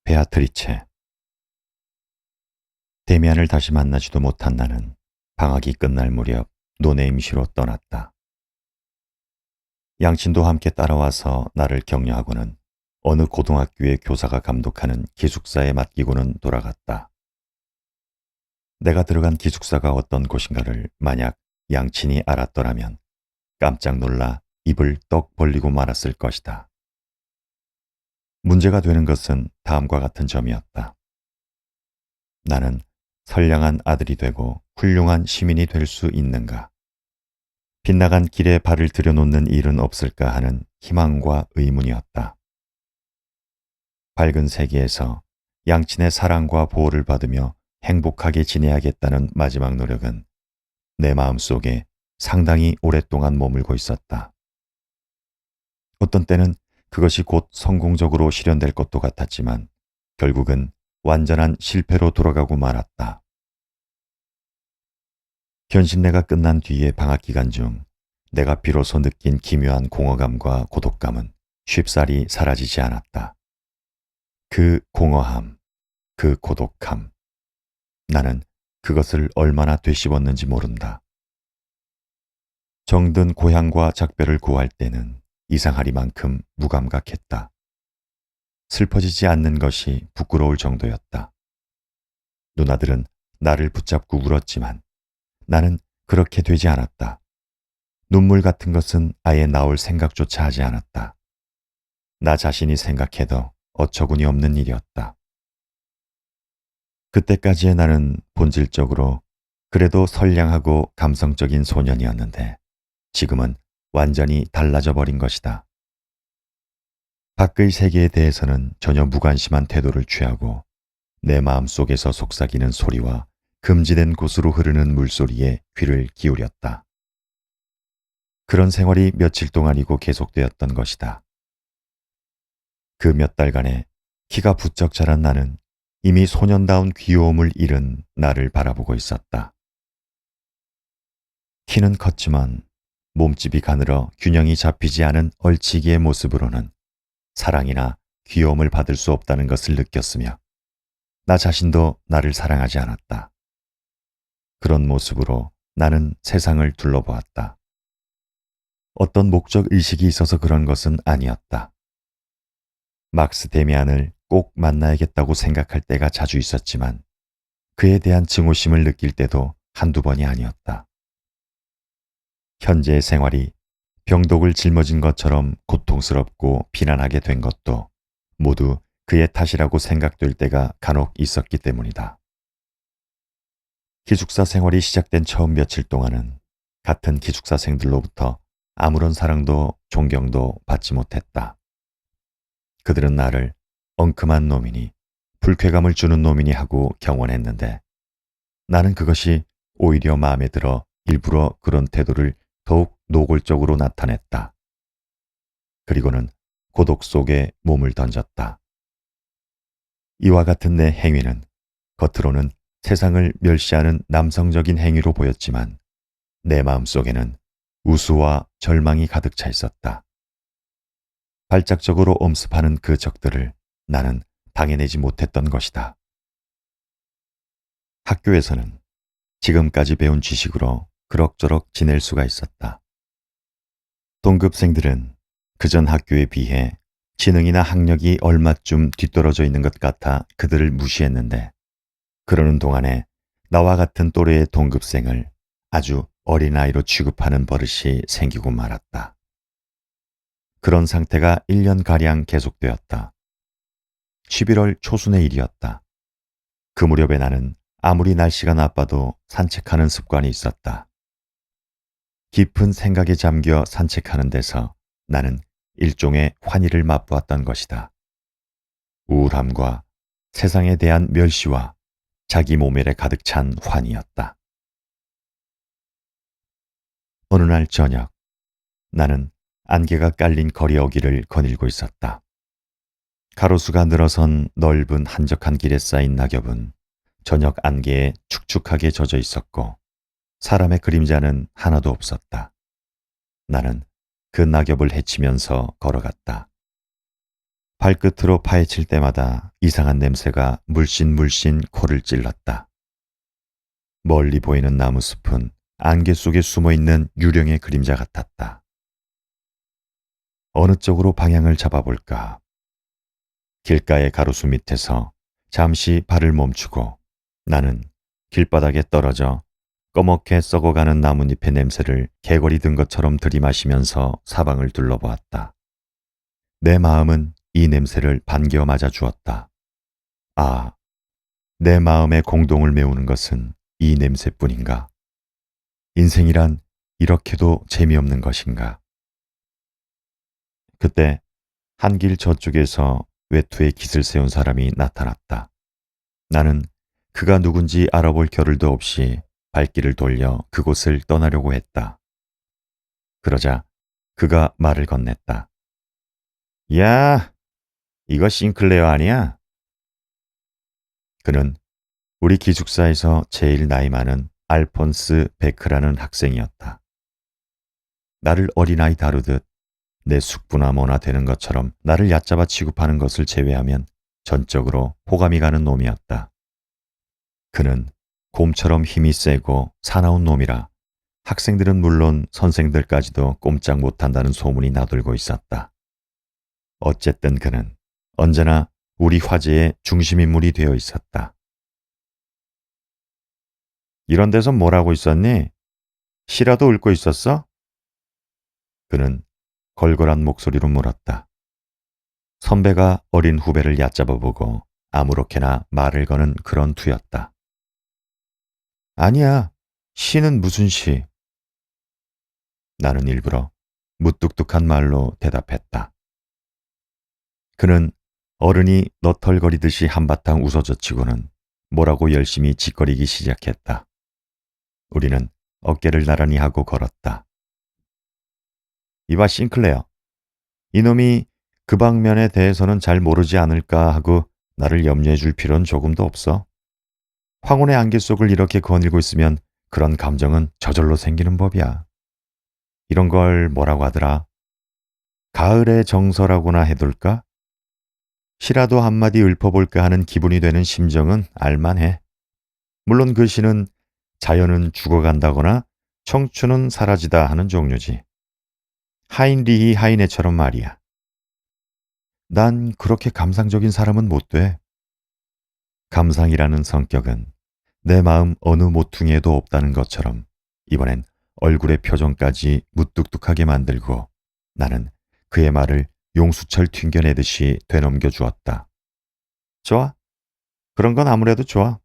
베아트리체. 데미안을 다시 만나지도 못한 나는 방학이 끝날 무렵 노네임시로 떠났다. 양친도 함께 따라와서 나를 격려하고는 어느 고등학교의 교사가 감독하는 기숙사에 맡기고는 돌아갔다. 내가 들어간 기숙사가 어떤 곳인가를 만약 양친이 알았더라면 깜짝 놀라 입을 떡 벌리고 말았을 것이다. 문제가 되는 것은 다음과 같은 점이었다. 나는 선량한 아들이 되고 훌륭한 시민이 될 수 있는가? 빗나간 길에 발을 들여놓는 일은 없을까 하는 희망과 의문이었다. 밝은 세계에서 양친의 사랑과 보호를 받으며 행복하게 지내야겠다는 마지막 노력은 내 마음속에 상당히 오랫동안 머물고 있었다. 어떤 때는 그것이 곧 성공적으로 실현될 것도 같았지만 결국은 완전한 실패로 돌아가고 말았다. 견신내가 끝난 뒤의 방학 기간 중 내가 비로소 느낀 기묘한 공허감과 고독감은 쉽사리 사라지지 않았다. 그 공허함, 그 고독함. 나는 그것을 얼마나 되씹었는지 모른다. 정든 고향과 작별을 구할 때는 이상하리만큼 무감각했다. 슬퍼지지 않는 것이 부끄러울 정도였다. 누나들은 나를 붙잡고 울었지만 나는 그렇게 되지 않았다. 눈물 같은 것은 아예 나올 생각조차 하지 않았다. 나 자신이 생각해도 어처구니 없는 일이었다. 그때까지의 나는 본질적으로 그래도 선량하고 감성적인 소년이었는데 지금은 완전히 달라져 버린 것이다. 밖의 세계에 대해서는 전혀 무관심한 태도를 취하고 내 마음속에서 속삭이는 소리와 금지된 곳으로 흐르는 물소리에 귀를 기울였다. 그런 생활이 며칠 동안이고 계속되었던 것이다. 그 몇 달간의 키가 부쩍 자란 나는 이미 소년다운 귀여움을 잃은 나를 바라보고 있었다. 키는 컸지만 몸집이 가늘어 균형이 잡히지 않은 얼치기의 모습으로는 사랑이나 귀여움을 받을 수 없다는 것을 느꼈으며 나 자신도 나를 사랑하지 않았다. 그런 모습으로 나는 세상을 둘러보았다. 어떤 목적 의식이 있어서 그런 것은 아니었다. 막스 데미안을 꼭 만나야겠다고 생각할 때가 자주 있었지만 그에 대한 증오심을 느낄 때도 한두 번이 아니었다. 현재의 생활이 병독을 짊어진 것처럼 고통스럽고 비난하게 된 것도 모두 그의 탓이라고 생각될 때가 간혹 있었기 때문이다. 기숙사 생활이 시작된 처음 며칠 동안은 같은 기숙사생들로부터 아무런 사랑도 존경도 받지 못했다. 그들은 나를 엉큼한 놈이니 불쾌감을 주는 놈이니 하고 경원했는데 나는 그것이 오히려 마음에 들어 일부러 그런 태도를 더욱 노골적으로 나타냈다. 그리고는 고독 속에 몸을 던졌다. 이와 같은 내 행위는 겉으로는 세상을 멸시하는 남성적인 행위로 보였지만 내 마음속에는 우수와 절망이 가득 차 있었다. 발작적으로 엄습하는 그 적들을 나는 당해내지 못했던 것이다. 학교에서는 지금까지 배운 지식으로 그럭저럭 지낼 수가 있었다. 동급생들은 그전 학교에 비해 지능이나 학력이 얼마쯤 뒤떨어져 있는 것 같아 그들을 무시했는데 그러는 동안에 나와 같은 또래의 동급생을 아주 어린아이로 취급하는 버릇이 생기고 말았다. 그런 상태가 1년가량 계속되었다. 11월 초순의 일이었다. 그 무렵에 나는 아무리 날씨가 나빠도 산책하는 습관이 있었다. 깊은 생각에 잠겨 산책하는 데서 나는 일종의 환희를 맛보았던 것이다. 우울함과 세상에 대한 멸시와 자기 모멸에 가득 찬 환희였다. 어느 날 저녁, 나는 안개가 깔린 거리 어귀를 거닐고 있었다. 가로수가 늘어선 넓은 한적한 길에 쌓인 낙엽은 저녁 안개에 축축하게 젖어 있었고 사람의 그림자는 하나도 없었다. 나는 그 낙엽을 헤치면서 걸어갔다. 발끝으로 파헤칠 때마다 이상한 냄새가 물씬물씬 코를 찔렀다. 멀리 보이는 나무숲은 안개 속에 숨어있는 유령의 그림자 같았다. 어느 쪽으로 방향을 잡아볼까? 길가의 가로수 밑에서 잠시 발을 멈추고 나는 길바닥에 떨어져 꺼멓게 썩어가는 나뭇잎의 냄새를 개걸이 든 것처럼 들이마시면서 사방을 둘러보았다. 내 마음은 이 냄새를 반겨 맞아 주었다. 아, 내 마음의 공동을 메우는 것은 이 냄새뿐인가? 인생이란 이렇게도 재미없는 것인가? 그때 한 길 저쪽에서 외투에 깃을 세운 사람이 나타났다. 나는 그가 누군지 알아볼 겨를도 없이 발길을 돌려 그곳을 떠나려고 했다. 그러자 그가 말을 건넸다. 야, 이거 싱클레어 아니야? 그는 우리 기숙사에서 제일 나이 많은 알폰스 베크라는 학생이었다. 나를 어린아이 다루듯 내 숙부나 뭐나 되는 것처럼 나를 얕잡아 취급하는 것을 제외하면 전적으로 호감이 가는 놈이었다. 그는 곰처럼 힘이 세고 사나운 놈이라 학생들은 물론 선생들까지도 꼼짝 못한다는 소문이 나돌고 있었다. 어쨌든 그는 언제나 우리 화제의 중심인물이 되어 있었다. 이런 데서 뭘 하고 있었니? 시라도 읊고 있었어? 그는 걸걸한 목소리로 물었다. 선배가 어린 후배를 얕잡아보고 아무렇게나 말을 거는 그런 투였다. 아니야, 시는 무슨 시? 나는 일부러 무뚝뚝한 말로 대답했다. 그는 어른이 너털거리듯이 한바탕 웃어젖히고는 뭐라고 열심히 짓거리기 시작했다. 우리는 어깨를 나란히 하고 걸었다. 이봐 싱클레어, 이놈이 그 방면에 대해서는 잘 모르지 않을까 하고 나를 염려해 줄 필요는 조금도 없어. 황혼의 안개 속을 이렇게 거닐고 있으면 그런 감정은 저절로 생기는 법이야. 이런 걸 뭐라고 하더라? 가을의 정서라고나 해둘까? 시라도 한마디 읊어볼까 하는 기분이 되는 심정은 알만해. 물론 그 시는 자연은 죽어간다거나 청춘은 사라지다 하는 종류지. 하인리히 하이네처럼 말이야. 난 그렇게 감상적인 사람은 못 돼. 감상이라는 성격은 내 마음 어느 모퉁이에도 없다는 것처럼 이번엔 얼굴의 표정까지 무뚝뚝하게 만들고 나는 그의 말을 용수철 튕겨내듯이 되넘겨 주었다. 좋아. 그런 건 아무래도 좋아.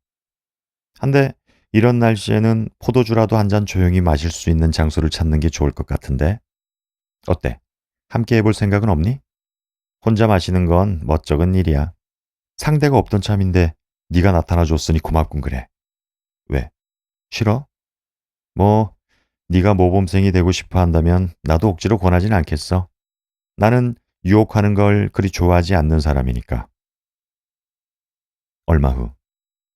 한데 이런 날씨에는 포도주라도 한 잔 조용히 마실 수 있는 장소를 찾는 게 좋을 것 같은데. 어때? 함께 해볼 생각은 없니? 혼자 마시는 건 멋쩍은 일이야. 상대가 없던 참인데 네가 나타나 줬으니 고맙군 그래. 왜? 싫어? 뭐 네가 모범생이 되고 싶어 한다면 나도 억지로 권하진 않겠어. 나는 유혹하는 걸 그리 좋아하지 않는 사람이니까. 얼마 후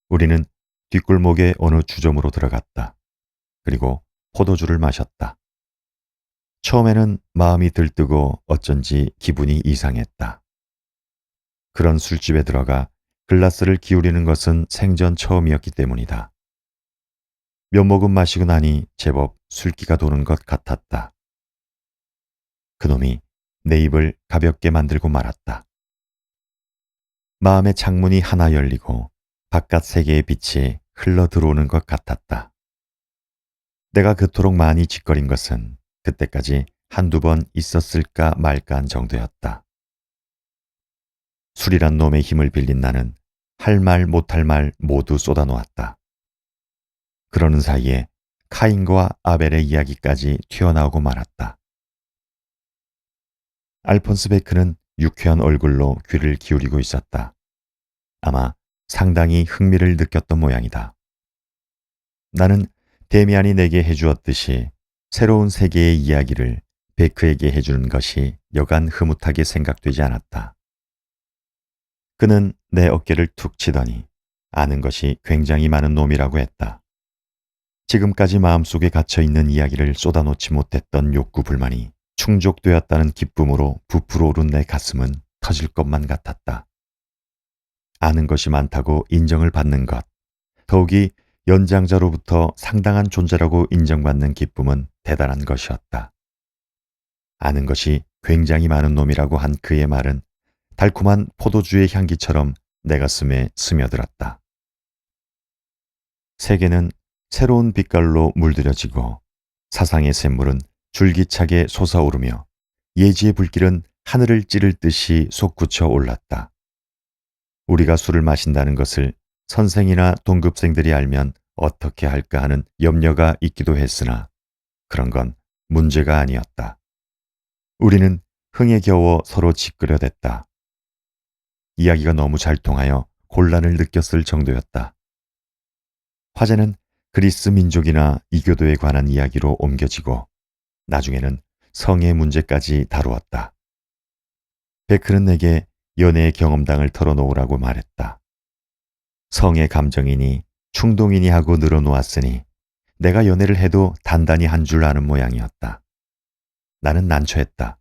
우리는 뒷골목의 어느 주점으로 들어갔다. 그리고 포도주를 마셨다. 처음에는 마음이 들뜨고 어쩐지 기분이 이상했다. 그런 술집에 들어가 글라스를 기울이는 것은 생전 처음이었기 때문이다. 몇 모금 마시고 나니 제법 술기가 도는 것 같았다. 그놈이 내 입을 가볍게 만들고 말았다. 마음의 창문이 하나 열리고 바깥 세계의 빛이 흘러 들어오는 것 같았다. 내가 그토록 많이 짓거린 것은 그때까지 한두 번 있었을까 말까한 정도였다. 술이란 놈의 힘을 빌린 나는 할 말 못할 말 모두 쏟아놓았다. 그러는 사이에 카인과 아벨의 이야기까지 튀어나오고 말았다. 알폰스 베크는 유쾌한 얼굴로 귀를 기울이고 있었다. 아마 상당히 흥미를 느꼈던 모양이다. 나는 데미안이 내게 해주었듯이 새로운 세계의 이야기를 베크에게 해주는 것이 여간 흐뭇하게 생각되지 않았다. 그는 내 어깨를 툭 치더니 아는 것이 굉장히 많은 놈이라고 했다. 지금까지 마음속에 갇혀있는 이야기를 쏟아놓지 못했던 욕구 불만이 충족되었다는 기쁨으로 부풀어 오른 내 가슴은 터질 것만 같았다. 아는 것이 많다고 인정을 받는 것, 더욱이 연장자로부터 상당한 존재라고 인정받는 기쁨은 대단한 것이었다. 아는 것이 굉장히 많은 놈이라고 한 그의 말은 달콤한 포도주의 향기처럼 내 가슴에 스며들었다. 세계는 새로운 빛깔로 물들여지고 사상의 샘물은 줄기차게 솟아오르며 예지의 불길은 하늘을 찌를 듯이 솟구쳐 올랐다. 우리가 술을 마신다는 것을 선생이나 동급생들이 알면 어떻게 할까 하는 염려가 있기도 했으나 그런 건 문제가 아니었다. 우리는 흥에 겨워 서로 지끄려댔다. 이야기가 너무 잘 통하여 곤란을 느꼈을 정도였다. 화제는 그리스 민족이나 이교도에 관한 이야기로 옮겨지고 나중에는 성의 문제까지 다루었다. 베크는 내게 연애의 경험담을 털어놓으라고 말했다. 성의 감정이니 충동이니 하고 늘어놓았으니 내가 연애를 해도 단단히 한 줄 아는 모양이었다. 나는 난처했다.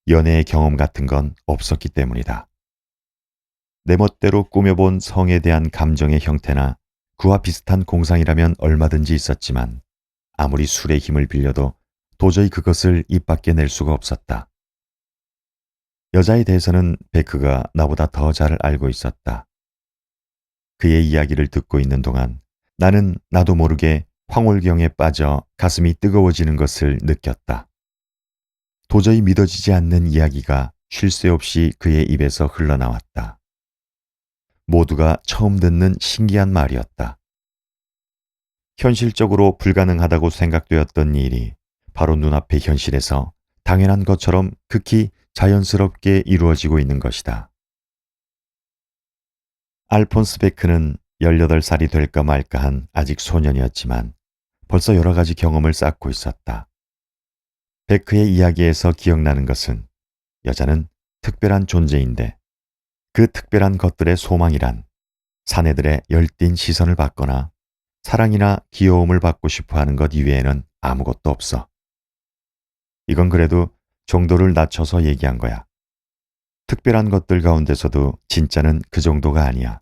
연애의 경험 같은 건 없었기 때문이다. 내 멋대로 꾸며본 성에 대한 감정의 형태나 그와 비슷한 공상이라면 얼마든지 있었지만 아무리 술의 힘을 빌려도 도저히 그것을 입 밖에 낼 수가 없었다. 여자에 대해서는 베크가 나보다 더 잘 알고 있었다. 그의 이야기를 듣고 있는 동안 나는 나도 모르게 황홀경에 빠져 가슴이 뜨거워지는 것을 느꼈다. 도저히 믿어지지 않는 이야기가 쉴 새 없이 그의 입에서 흘러나왔다. 모두가 처음 듣는 신기한 말이었다. 현실적으로 불가능하다고 생각되었던 일이 바로 눈앞의 현실에서 당연한 것처럼 극히 자연스럽게 이루어지고 있는 것이다. 알폰스 베크는 18살이 될까 말까한 아직 소년이었지만 벌써 여러 가지 경험을 쌓고 있었다. 베크의 이야기에서 기억나는 것은 여자는 특별한 존재인데 그 특별한 것들의 소망이란 사내들의 열띤 시선을 받거나 사랑이나 귀여움을 받고 싶어 하는 것 이외에는 아무것도 없어. 이건 그래도 정도를 낮춰서 얘기한 거야. 특별한 것들 가운데서도 진짜는 그 정도가 아니야.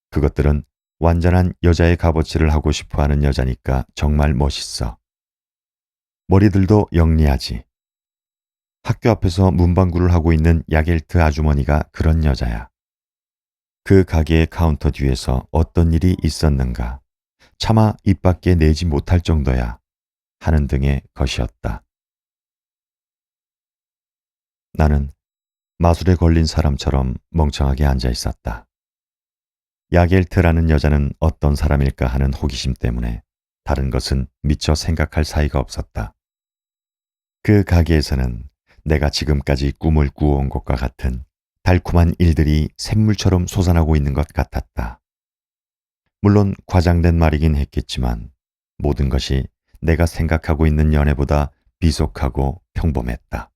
그것들은 완전한 여자의 값어치를 하고 싶어 하는 여자니까 정말 멋있어. 머리들도 영리하지. 학교 앞에서 문방구를 하고 있는 야겔트 아주머니가 그런 여자야. 그 가게의 카운터 뒤에서 어떤 일이 있었는가. 차마 입 밖에 내지 못할 정도야. 하는 등의 것이었다. 나는 마술에 걸린 사람처럼 멍청하게 앉아 있었다. 야겔트라는 여자는 어떤 사람일까 하는 호기심 때문에 다른 것은 미처 생각할 사이가 없었다. 그 가게에서는 내가 지금까지 꿈을 꾸어온 것과 같은 달콤한 일들이 샘물처럼 솟아나고 있는 것 같았다. 물론 과장된 말이긴 했겠지만 모든 것이 내가 생각하고 있는 연애보다 비속하고 평범했다.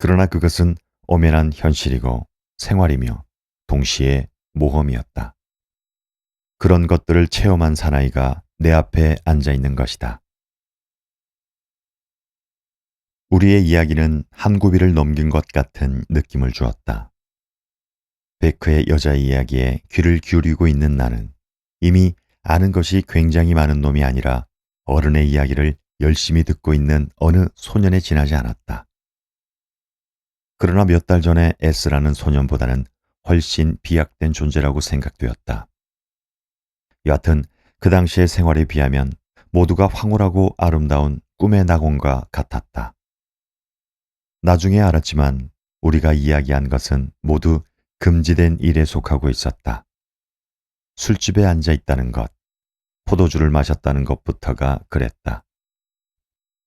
그러나 그것은 엄연한 현실이고 생활이며 동시에 모험이었다. 그런 것들을 체험한 사나이가 내 앞에 앉아 있는 것이다. 우리의 이야기는 한 고비를 넘긴 것 같은 느낌을 주었다. 베크의 여자 이야기에 귀를 기울이고 있는 나는 이미 아는 것이 굉장히 많은 놈이 아니라 어른의 이야기를 열심히 듣고 있는 어느 소년에 지나지 않았다. 그러나 몇 달 전에 S라는 소년보다는 훨씬 비약된 존재라고 생각되었다. 여하튼 그 당시의 생활에 비하면 모두가 황홀하고 아름다운 꿈의 낙원과 같았다. 나중에 알았지만 우리가 이야기한 것은 모두 금지된 일에 속하고 있었다. 술집에 앉아 있다는 것, 포도주를 마셨다는 것부터가 그랬다.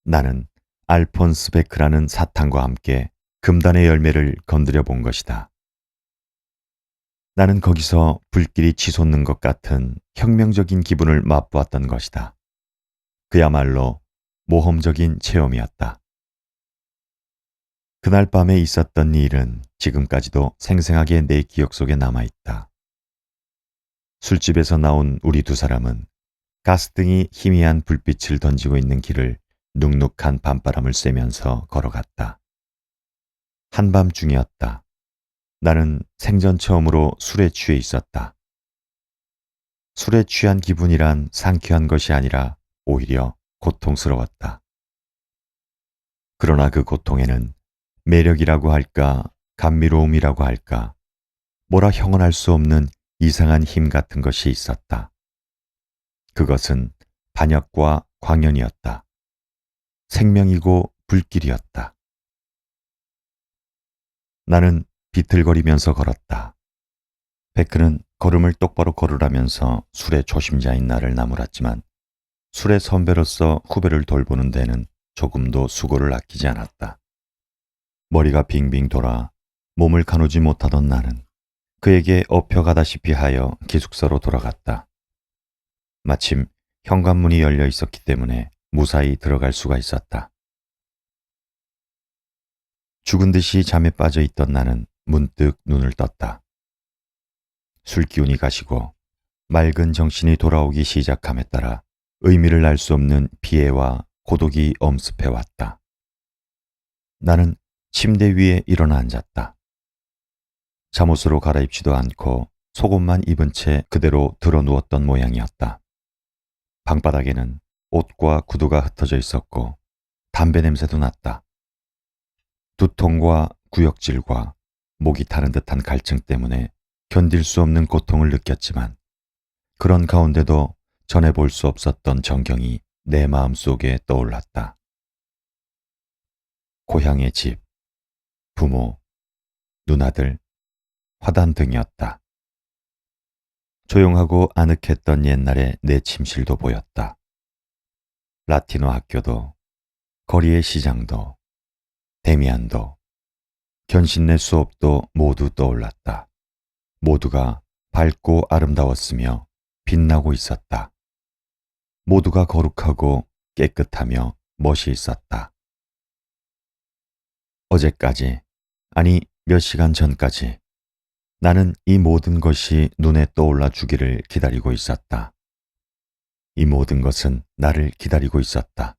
나는 알폰스 베크라는 사탄과 함께 금단의 열매를 건드려 본 것이다. 나는 거기서 불길이 치솟는 것 같은 혁명적인 기분을 맛보았던 것이다. 그야말로 모험적인 체험이었다. 그날 밤에 있었던 일은 지금까지도 생생하게 내 기억 속에 남아있다. 술집에서 나온 우리 두 사람은 가스등이 희미한 불빛을 던지고 있는 길을 눅눅한 밤바람을 쐬면서 걸어갔다. 한밤중이었다. 나는 생전 처음으로 술에 취해 있었다. 술에 취한 기분이란 상쾌한 것이 아니라 오히려 고통스러웠다. 그러나 그 고통에는 매력이라고 할까, 감미로움이라고 할까, 뭐라 형언할 수 없는 이상한 힘 같은 것이 있었다. 그것은 반역과 광연이었다. 생명이고 불길이었다. 나는 비틀거리면서 걸었다. 베크는 걸음을 똑바로 걸으라면서 술의 초심자인 나를 나무랐지만 술의 선배로서 후배를 돌보는 데는 조금도 수고를 아끼지 않았다. 머리가 빙빙 돌아 몸을 가누지 못하던 나는 그에게 업혀가다시피 하여 기숙사로 돌아갔다. 마침 현관문이 열려 있었기 때문에 무사히 들어갈 수가 있었다. 죽은 듯이 잠에 빠져 있던 나는 문득 눈을 떴다. 술기운이 가시고 맑은 정신이 돌아오기 시작함에 따라 의미를 알 수 없는 피해와 고독이 엄습해 왔다. 나는 침대 위에 일어나 앉았다. 잠옷으로 갈아입지도 않고 속옷만 입은 채 그대로 드러 누웠던 모양이었다. 방바닥에는 옷과 구두가 흩어져 있었고 담배 냄새도 났다. 두통과 구역질과 목이 타는 듯한 갈증 때문에 견딜 수 없는 고통을 느꼈지만 그런 가운데도 전에 볼 수 없었던 전경이 내 마음속에 떠올랐다. 고향의 집, 부모, 누나들, 화단 등이었다. 조용하고 아늑했던 옛날의 내 침실도 보였다. 라틴어 학교도, 거리의 시장도, 데미안도, 견신내 수업도 모두 떠올랐다. 모두가 밝고 아름다웠으며 빛나고 있었다. 모두가 거룩하고 깨끗하며 멋이 있었다. 어제까지, 아니 몇 시간 전까지 나는 이 모든 것이 눈에 떠올라 주기를 기다리고 있었다. 이 모든 것은 나를 기다리고 있었다.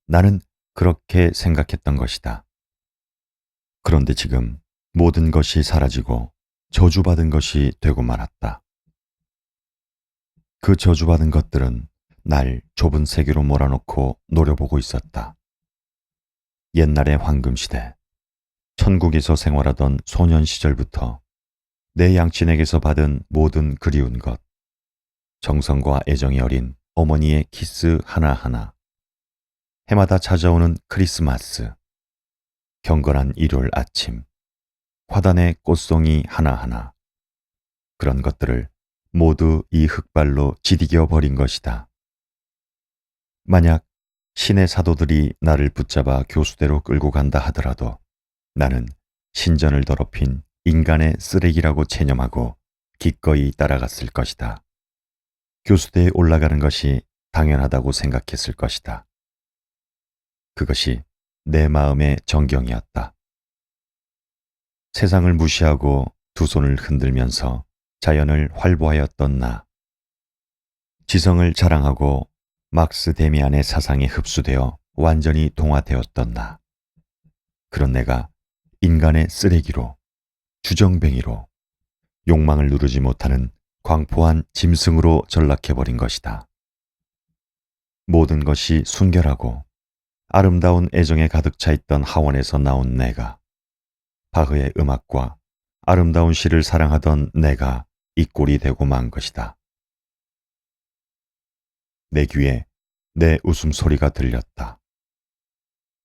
나는 그렇게 생각했던 것이다. 그런데 지금 모든 것이 사라지고 저주받은 것이 되고 말았다. 그 저주받은 것들은 날 좁은 세계로 몰아넣고 노려보고 있었다. 옛날의 황금시대, 천국에서 생활하던 소년 시절부터 내 양친에게서 받은 모든 그리운 것, 정성과 애정이 어린 어머니의 키스 하나하나, 해마다 찾아오는 크리스마스, 경건한 일요일 아침, 화단의 꽃송이 하나하나, 그런 것들을 모두 이 흙발로 지디겨 버린 것이다. 만약 신의 사도들이 나를 붙잡아 교수대로 끌고 간다 하더라도 나는 신전을 더럽힌 인간의 쓰레기라고 체념하고 기꺼이 따라갔을 것이다. 교수대에 올라가는 것이 당연하다고 생각했을 것이다. 그것이 내 마음의 정경이었다. 세상을 무시하고 두 손을 흔들면서 자연을 활보하였던 나. 지성을 자랑하고 막스 데미안의 사상에 흡수되어 완전히 동화되었던 나. 그런 내가 인간의 쓰레기로, 주정뱅이로, 욕망을 누르지 못하는 광포한 짐승으로 전락해버린 것이다. 모든 것이 순결하고 아름다운 애정에 가득 차 있던 하원에서 나온 내가, 바흐의 음악과 아름다운 시를 사랑하던 내가 이 꼴이 되고 만 것이다. 내 귀에 내 웃음소리가 들렸다.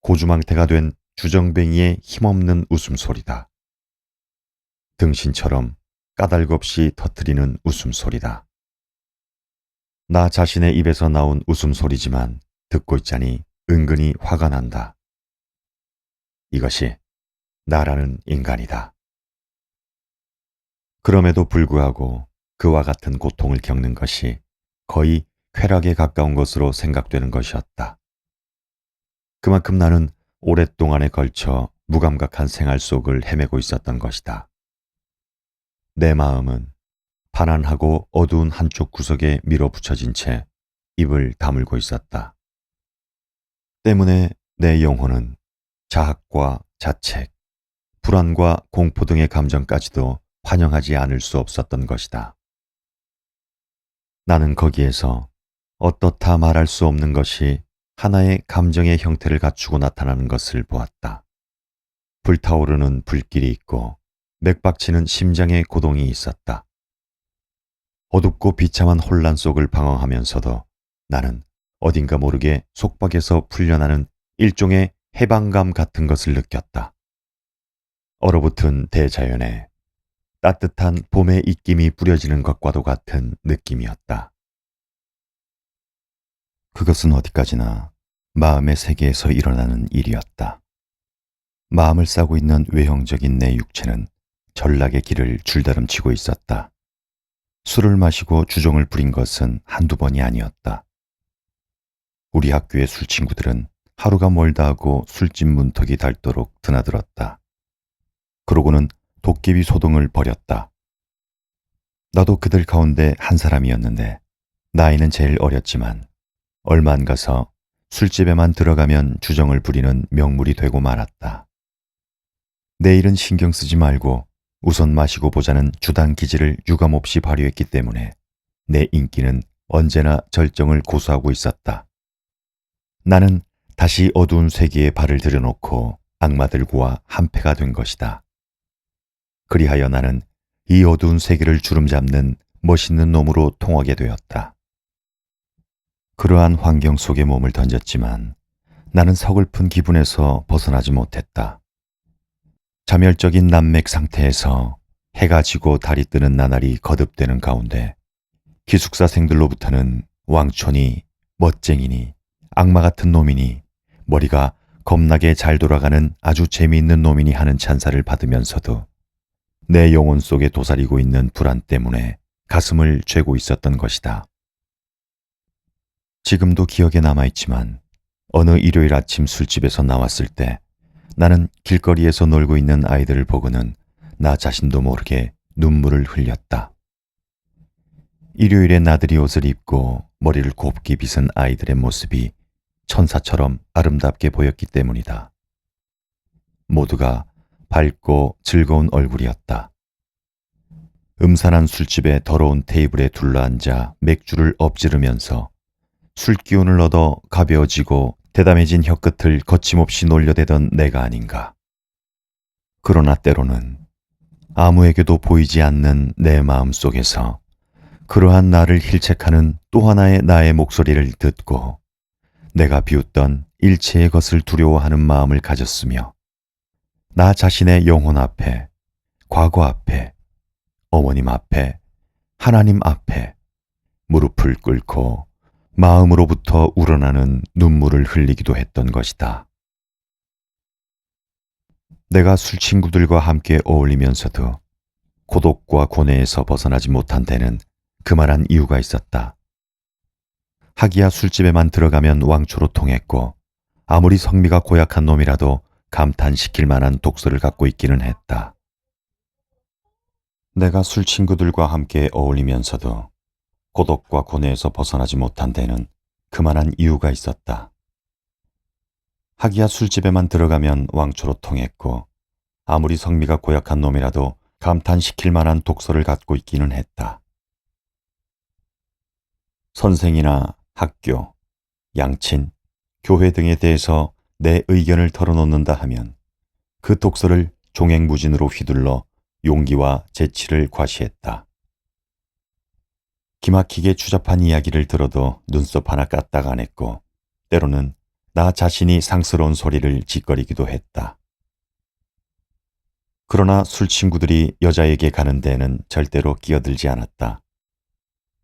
고주망태가 된 주정뱅이의 힘없는 웃음소리다. 등신처럼 까닭없이 터뜨리는 웃음소리다. 나 자신의 입에서 나온 웃음소리지만 듣고 있자니 은근히 화가 난다. 이것이 나라는 인간이다. 그럼에도 불구하고 그와 같은 고통을 겪는 것이 거의 쾌락에 가까운 것으로 생각되는 것이었다. 그만큼 나는 오랫동안에 걸쳐 무감각한 생활 속을 헤매고 있었던 것이다. 내 마음은 반환하고 어두운 한쪽 구석에 밀어붙여진 채 입을 다물고 있었다. 때문에 내 영혼은 자학과 자책, 불안과 공포 등의 감정까지도 환영하지 않을 수 없었던 것이다. 나는 거기에서 어떻다 말할 수 없는 것이 하나의 감정의 형태를 갖추고 나타나는 것을 보았다. 불타오르는 불길이 있고 맥박치는 심장의 고동이 있었다. 어둡고 비참한 혼란 속을 방황하면서도 나는 어딘가 모르게 속박에서 풀려나는 일종의 해방감 같은 것을 느꼈다. 얼어붙은 대자연에 따뜻한 봄의 입김이 뿌려지는 것과도 같은 느낌이었다. 그것은 어디까지나 마음의 세계에서 일어나는 일이었다. 마음을 싸고 있는 외형적인 내 육체는 전락의 길을 줄다름치고 있었다. 술을 마시고 주종을 부린 것은 한두 번이 아니었다. 우리 학교의 술친구들은 하루가 멀다 하고 술집 문턱이 닳도록 드나들었다. 그러고는 도깨비 소동을 벌였다. 나도 그들 가운데 한 사람이었는데 나이는 제일 어렸지만 얼마 안 가서 술집에만 들어가면 주정을 부리는 명물이 되고 말았다. 내일은 신경 쓰지 말고 우선 마시고 보자는 주당 기질을 유감없이 발휘했기 때문에 내 인기는 언제나 절정을 고수하고 있었다. 나는 다시 어두운 세계에 발을 들여놓고 악마들과 한패가 된 것이다. 그리하여 나는 이 어두운 세계를 주름잡는 멋있는 놈으로 통하게 되었다. 그러한 환경 속에 몸을 던졌지만 나는 서글픈 기분에서 벗어나지 못했다. 자멸적인 난맥 상태에서 해가 지고 달이 뜨는 나날이 거듭되는 가운데 기숙사생들로부터는 왕촌이, 멋쟁이니, 악마 같은 놈이니, 머리가 겁나게 잘 돌아가는 아주 재미있는 놈이니 하는 찬사를 받으면서도 내 영혼 속에 도사리고 있는 불안 때문에 가슴을 죄고 있었던 것이다. 지금도 기억에 남아있지만 어느 일요일 아침 술집에서 나왔을 때 나는 길거리에서 놀고 있는 아이들을 보고는 나 자신도 모르게 눈물을 흘렸다. 일요일에 나들이 옷을 입고 머리를 곱게 빗은 아이들의 모습이 천사처럼 아름답게 보였기 때문이다. 모두가 밝고 즐거운 얼굴이었다. 음산한 술집의 더러운 테이블에 둘러앉아 맥주를 엎지르면서 술기운을 얻어 가벼워지고 대담해진 혀끝을 거침없이 놀려대던 내가 아닌가. 그러나 때로는 아무에게도 보이지 않는 내 마음 속에서 그러한 나를 힐책하는 또 하나의 나의 목소리를 듣고 내가 비웃던 일체의 것을 두려워하는 마음을 가졌으며 나 자신의 영혼 앞에, 과거 앞에, 어머님 앞에, 하나님 앞에 무릎을 꿇고 마음으로부터 우러나는 눈물을 흘리기도 했던 것이다. 내가 술친구들과 함께 어울리면서도 고독과 고뇌에서 벗어나지 못한 데는 그만한 이유가 있었다. 하기야 술집에만 들어가면 왕초로 통했고 아무리 성미가 고약한 놈이라도 감탄시킬 만한 독서를 갖고 있기는 했다. 내가 술친구들과 함께 어울리면서도 고독과 고뇌에서 벗어나지 못한 데는 그만한 이유가 있었다. 하기야 술집에만 들어가면 왕초로 통했고 아무리 성미가 고약한 놈이라도 감탄시킬 만한 독서를 갖고 있기는 했다. 선생이나 학교, 양친, 교회 등에 대해서 내 의견을 털어놓는다 하면 그 독서를 종횡무진으로 휘둘러 용기와 재치를 과시했다. 기막히게 추잡한 이야기를 들어도 눈썹 하나 까딱 안 했고 때로는 나 자신이 상스러운 소리를 짓거리기도 했다. 그러나 술친구들이 여자에게 가는 데에는 절대로 끼어들지 않았다.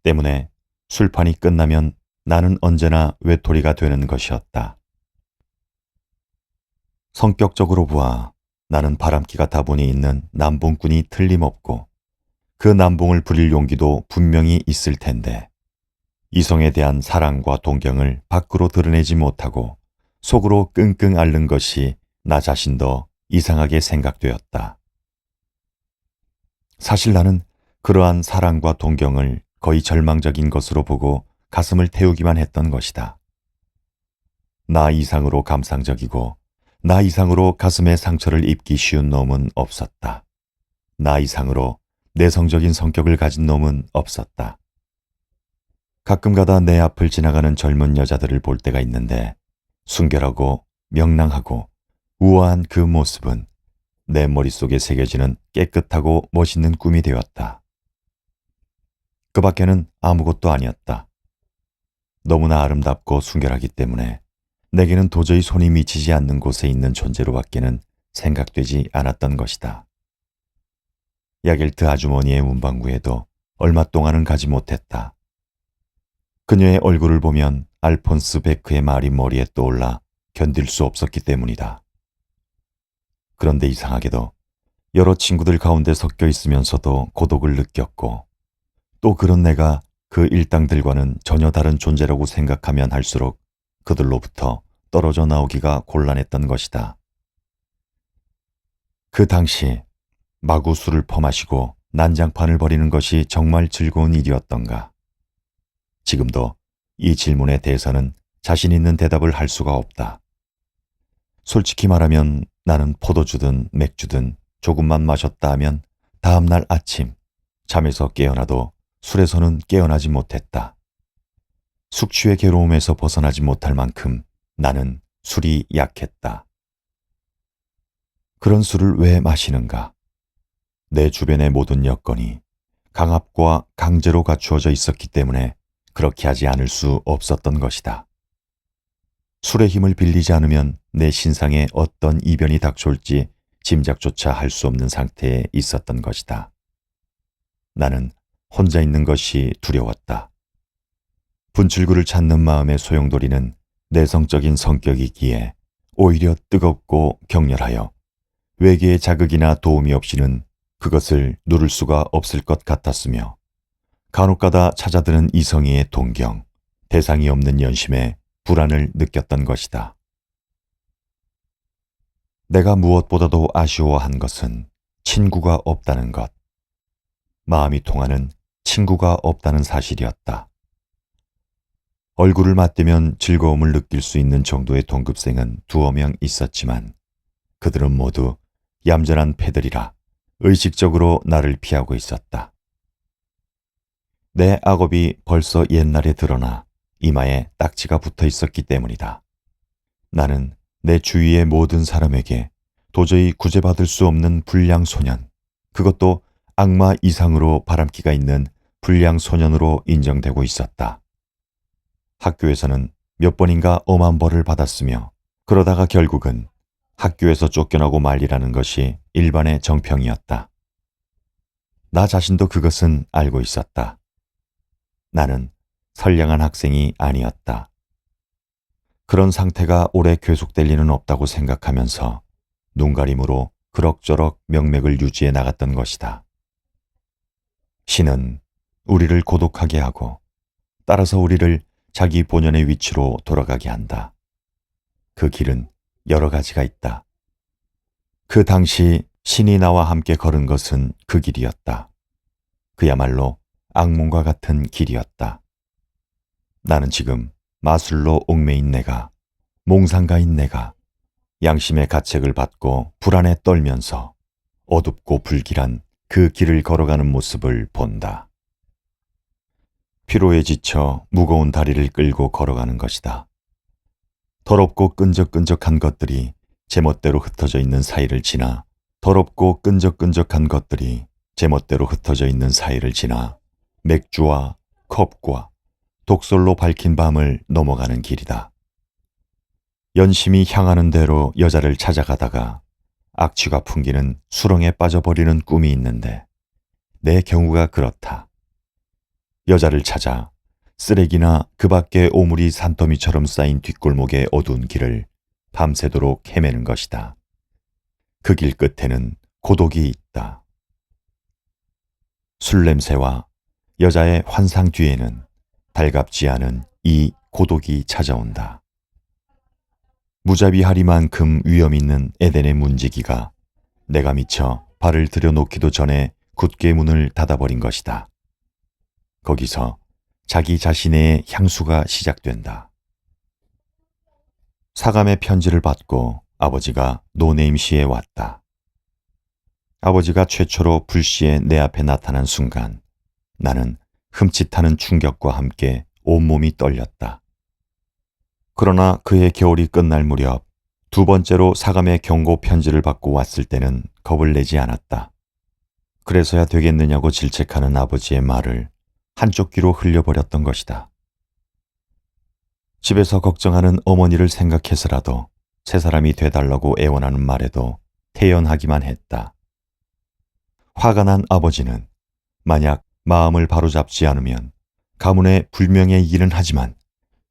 때문에 술판이 끝나면 나는 언제나 외톨이가 되는 것이었다. 성격적으로 보아 나는 바람기가 다분히 있는 남봉꾼이 틀림없고 그 남봉을 부릴 용기도 분명히 있을 텐데 이성에 대한 사랑과 동경을 밖으로 드러내지 못하고 속으로 끙끙 앓는 것이 나 자신도 이상하게 생각되었다. 사실 나는 그러한 사랑과 동경을 거의 절망적인 것으로 보고 가슴을 태우기만 했던 것이다. 나 이상으로 감상적이고 나 이상으로 가슴에 상처를 입기 쉬운 놈은 없었다. 나 이상으로 내성적인 성격을 가진 놈은 없었다. 가끔가다 내 앞을 지나가는 젊은 여자들을 볼 때가 있는데 순결하고 명랑하고 우아한 그 모습은 내 머릿속에 새겨지는 깨끗하고 멋있는 꿈이 되었다. 그 밖에는 아무것도 아니었다. 너무나 아름답고 순결하기 때문에 내게는 도저히 손이 미치지 않는 곳에 있는 존재로밖에는 생각되지 않았던 것이다. 야겔트 아주머니의 문방구에도 얼마 동안은 가지 못했다. 그녀의 얼굴을 보면 알폰스 베크의 말이 머리에 떠올라 견딜 수 없었기 때문이다. 그런데 이상하게도 여러 친구들 가운데 섞여 있으면서도 고독을 느꼈고 또 그런 내가 그 일당들과는 전혀 다른 존재라고 생각하면 할수록 그들로부터 떨어져 나오기가 곤란했던 것이다. 그 당시 마구 술을 퍼마시고 난장판을 벌이는 것이 정말 즐거운 일이었던가. 지금도 이 질문에 대해서는 자신 있는 대답을 할 수가 없다. 솔직히 말하면 나는 포도주든 맥주든 조금만 마셨다 하면 다음날 아침 잠에서 깨어나도 술에서는 깨어나지 못했다. 숙취의 괴로움에서 벗어나지 못할 만큼 나는 술이 약했다. 그런 술을 왜 마시는가? 내 주변의 모든 여건이 강압과 강제로 갖추어져 있었기 때문에 그렇게 하지 않을 수 없었던 것이다. 술의 힘을 빌리지 않으면 내 신상에 어떤 이변이 닥쳐올지 짐작조차 할 수 없는 상태에 있었던 것이다. 나는 혼자 있는 것이 두려웠다. 분출구를 찾는 마음의 소용돌이는 내성적인 성격이기에 오히려 뜨겁고 격렬하여 외계의 자극이나 도움이 없이는 그것을 누를 수가 없을 것 같았으며 간혹가다 찾아드는 이성희의 동경, 대상이 없는 연심에 불안을 느꼈던 것이다. 내가 무엇보다도 아쉬워한 것은 친구가 없다는 것. 마음이 통하는 친구가 없다는 사실이었다. 얼굴을 맞대면 즐거움을 느낄 수 있는 정도의 동급생은 두어 명 있었지만 그들은 모두 얌전한 패들이라 의식적으로 나를 피하고 있었다. 내 악업이 벌써 옛날에 드러나 이마에 딱지가 붙어 있었기 때문이다. 나는 내 주위의 모든 사람에게 도저히 구제받을 수 없는 불량 소년, 그것도 악마 이상으로 바람기가 있는 불량 소년으로 인정되고 있었다. 학교에서는 몇 번인가 엄한 벌을 받았으며 그러다가 결국은 학교에서 쫓겨나고 말리라는 것이 일반의 정평이었다. 나 자신도 그것은 알고 있었다. 나는 선량한 학생이 아니었다. 그런 상태가 오래 계속될 리는 없다고 생각하면서 눈가림으로 그럭저럭 명맥을 유지해 나갔던 것이다. 신은 우리를 고독하게 하고 따라서 우리를 자기 본연의 위치로 돌아가게 한다. 그 길은 여러 가지가 있다. 그 당시 신이 나와 함께 걸은 것은 그 길이었다. 그야말로 악몽과 같은 길이었다. 나는 지금 마술로 옥매인 내가, 몽상가인 내가 양심의 가책을 받고 불안에 떨면서 어둡고 불길한 그 길을 걸어가는 모습을 본다. 피로에 지쳐 무거운 다리를 끌고 걸어가는 것이다. 더럽고 끈적끈적한 것들이 제멋대로 흩어져 있는 사이를 지나 더럽고 끈적끈적한 것들이 제멋대로 흩어져 있는 사이를 지나 맥주와 컵과 독솔로 밝힌 밤을 넘어가는 길이다. 연심이 향하는 대로 여자를 찾아가다가 악취가 풍기는 수렁에 빠져버리는 꿈이 있는데 내 경우가 그렇다. 여자를 찾아 쓰레기나 그 밖에 오물이 산더미처럼 쌓인 뒷골목의 어두운 길을 밤새도록 헤매는 것이다. 그 길 끝에는 고독이 있다. 술 냄새와 여자의 환상 뒤에는 달갑지 않은 이 고독이 찾아온다. 무자비하리만큼 위험 있는 에덴의 문지기가 내가 미쳐 발을 들여놓기도 전에 굳게 문을 닫아버린 것이다. 거기서 자기 자신의 향수가 시작된다. 사감의 편지를 받고 아버지가 노네임시에 왔다. 아버지가 최초로 불시에 내 앞에 나타난 순간 나는 흠칫하는 충격과 함께 온몸이 떨렸다. 그러나 그의 겨울이 끝날 무렵 두 번째로 사감의 경고 편지를 받고 왔을 때는 겁을 내지 않았다. 그래서야 되겠느냐고 질책하는 아버지의 말을 한쪽 귀로 흘려버렸던 것이다. 집에서 걱정하는 어머니를 생각해서라도 새 사람이 돼달라고 애원하는 말에도 태연하기만 했다. 화가 난 아버지는 만약 마음을 바로잡지 않으면 가문의 불명예 일은 하지만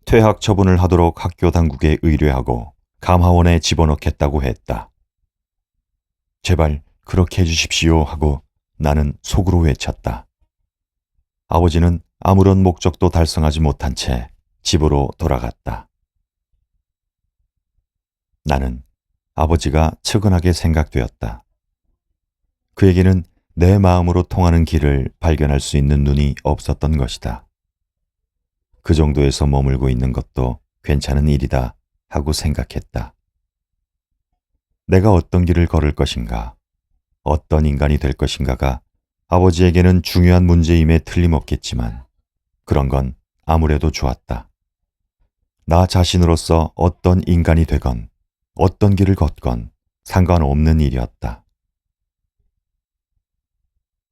퇴학 처분을 하도록 학교 당국에 의뢰하고 감화원에 집어넣겠다고 했다. 제발 그렇게 해주십시오 하고 나는 속으로 외쳤다. 아버지는 아무런 목적도 달성하지 못한 채 집으로 돌아갔다. 나는 아버지가 측은하게 생각되었다. 그에게는 내 마음으로 통하는 길을 발견할 수 있는 눈이 없었던 것이다. 그 정도에서 머물고 있는 것도 괜찮은 일이다 하고 생각했다. 내가 어떤 길을 걸을 것인가, 어떤 인간이 될 것인가가 아버지에게는 중요한 문제임에 틀림없겠지만 그런 건 아무래도 좋았다. 나 자신으로서 어떤 인간이 되건 어떤 길을 걷건 상관없는 일이었다.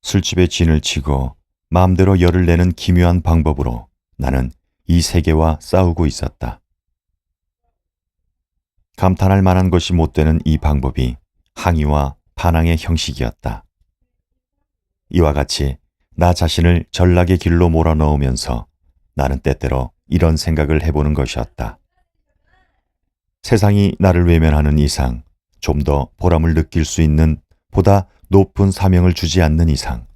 술집에 진을 치고 마음대로 열을 내는 기묘한 방법으로 나는 이 세계와 싸우고 있었다. 감탄할 만한 것이 못 되는 이 방법이 항의와 반항의 형식이었다. 이와 같이 나 자신을 전락의 길로 몰아넣으면서 나는 때때로 이런 생각을 해보는 것이었다. 세상이 나를 외면하는 이상 좀 더 보람을 느낄 수 있는 보다 높은 사명을 주지 않는 이상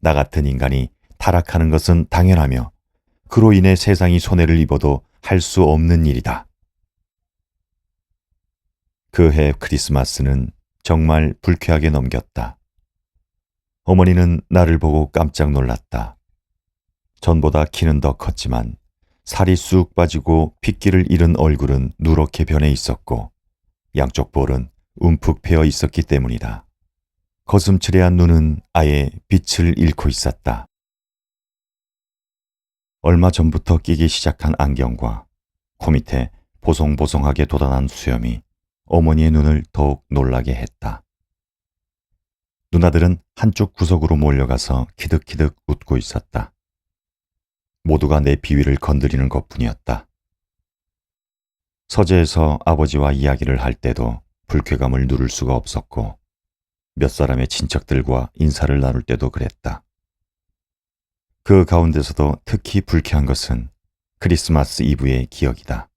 나 같은 인간이 타락하는 것은 당연하며 그로 인해 세상이 손해를 입어도 할 수 없는 일이다. 그 해 크리스마스는 정말 불쾌하게 넘겼다. 어머니는 나를 보고 깜짝 놀랐다. 전보다 키는 더 컸지만 살이 쑥 빠지고 핏기를 잃은 얼굴은 누렇게 변해 있었고 양쪽 볼은 움푹 패어 있었기 때문이다. 거슴츠레한 눈은 아예 빛을 잃고 있었다. 얼마 전부터 끼기 시작한 안경과 코 밑에 보송보송하게 돋아난 수염이 어머니의 눈을 더욱 놀라게 했다. 누나들은 한쪽 구석으로 몰려가서 키득키득 웃고 있었다. 모두가 내 비위를 건드리는 것뿐이었다. 서재에서 아버지와 이야기를 할 때도 불쾌감을 누를 수가 없었고 몇 사람의 친척들과 인사를 나눌 때도 그랬다. 그 가운데서도 특히 불쾌한 것은 크리스마스 이브의 기억이다.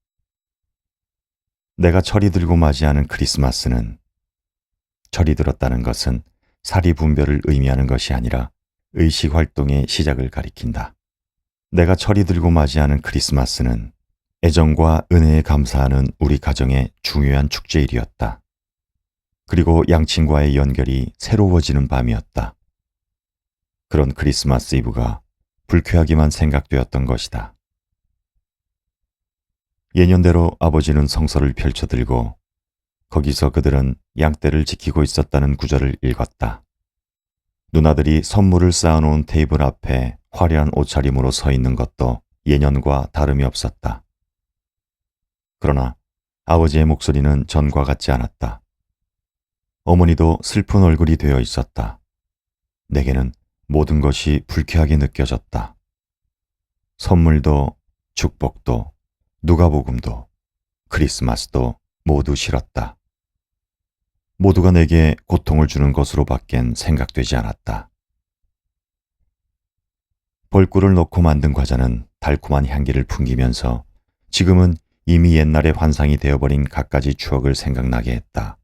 내가 철이 들고 맞이하는 크리스마스는 철이 들었다는 것은 사리 분별을 의미하는 것이 아니라 의식 활동의 시작을 가리킨다. 내가 철이 들고 맞이하는 크리스마스는 애정과 은혜에 감사하는 우리 가정의 중요한 축제일이었다. 그리고 양친과의 연결이 새로워지는 밤이었다. 그런 크리스마스 이브가 불쾌하기만 생각되었던 것이다. 예년대로 아버지는 성서를 펼쳐들고 거기서 그들은 양떼를 지키고 있었다는 구절을 읽었다. 누나들이 선물을 쌓아놓은 테이블 앞에 화려한 옷차림으로 서 있는 것도 예년과 다름이 없었다. 그러나 아버지의 목소리는 전과 같지 않았다. 어머니도 슬픈 얼굴이 되어 있었다. 내게는 모든 것이 불쾌하게 느껴졌다. 선물도, 축복도, 누가복음도, 크리스마스도 모두 싫었다. 모두가 내게 고통을 주는 것으로 밖엔 생각되지 않았다. 벌꿀을 넣고 만든 과자는 달콤한 향기를 풍기면서 지금은 이미 옛날의 환상이 되어버린 갖가지 추억을 생각나게 했다.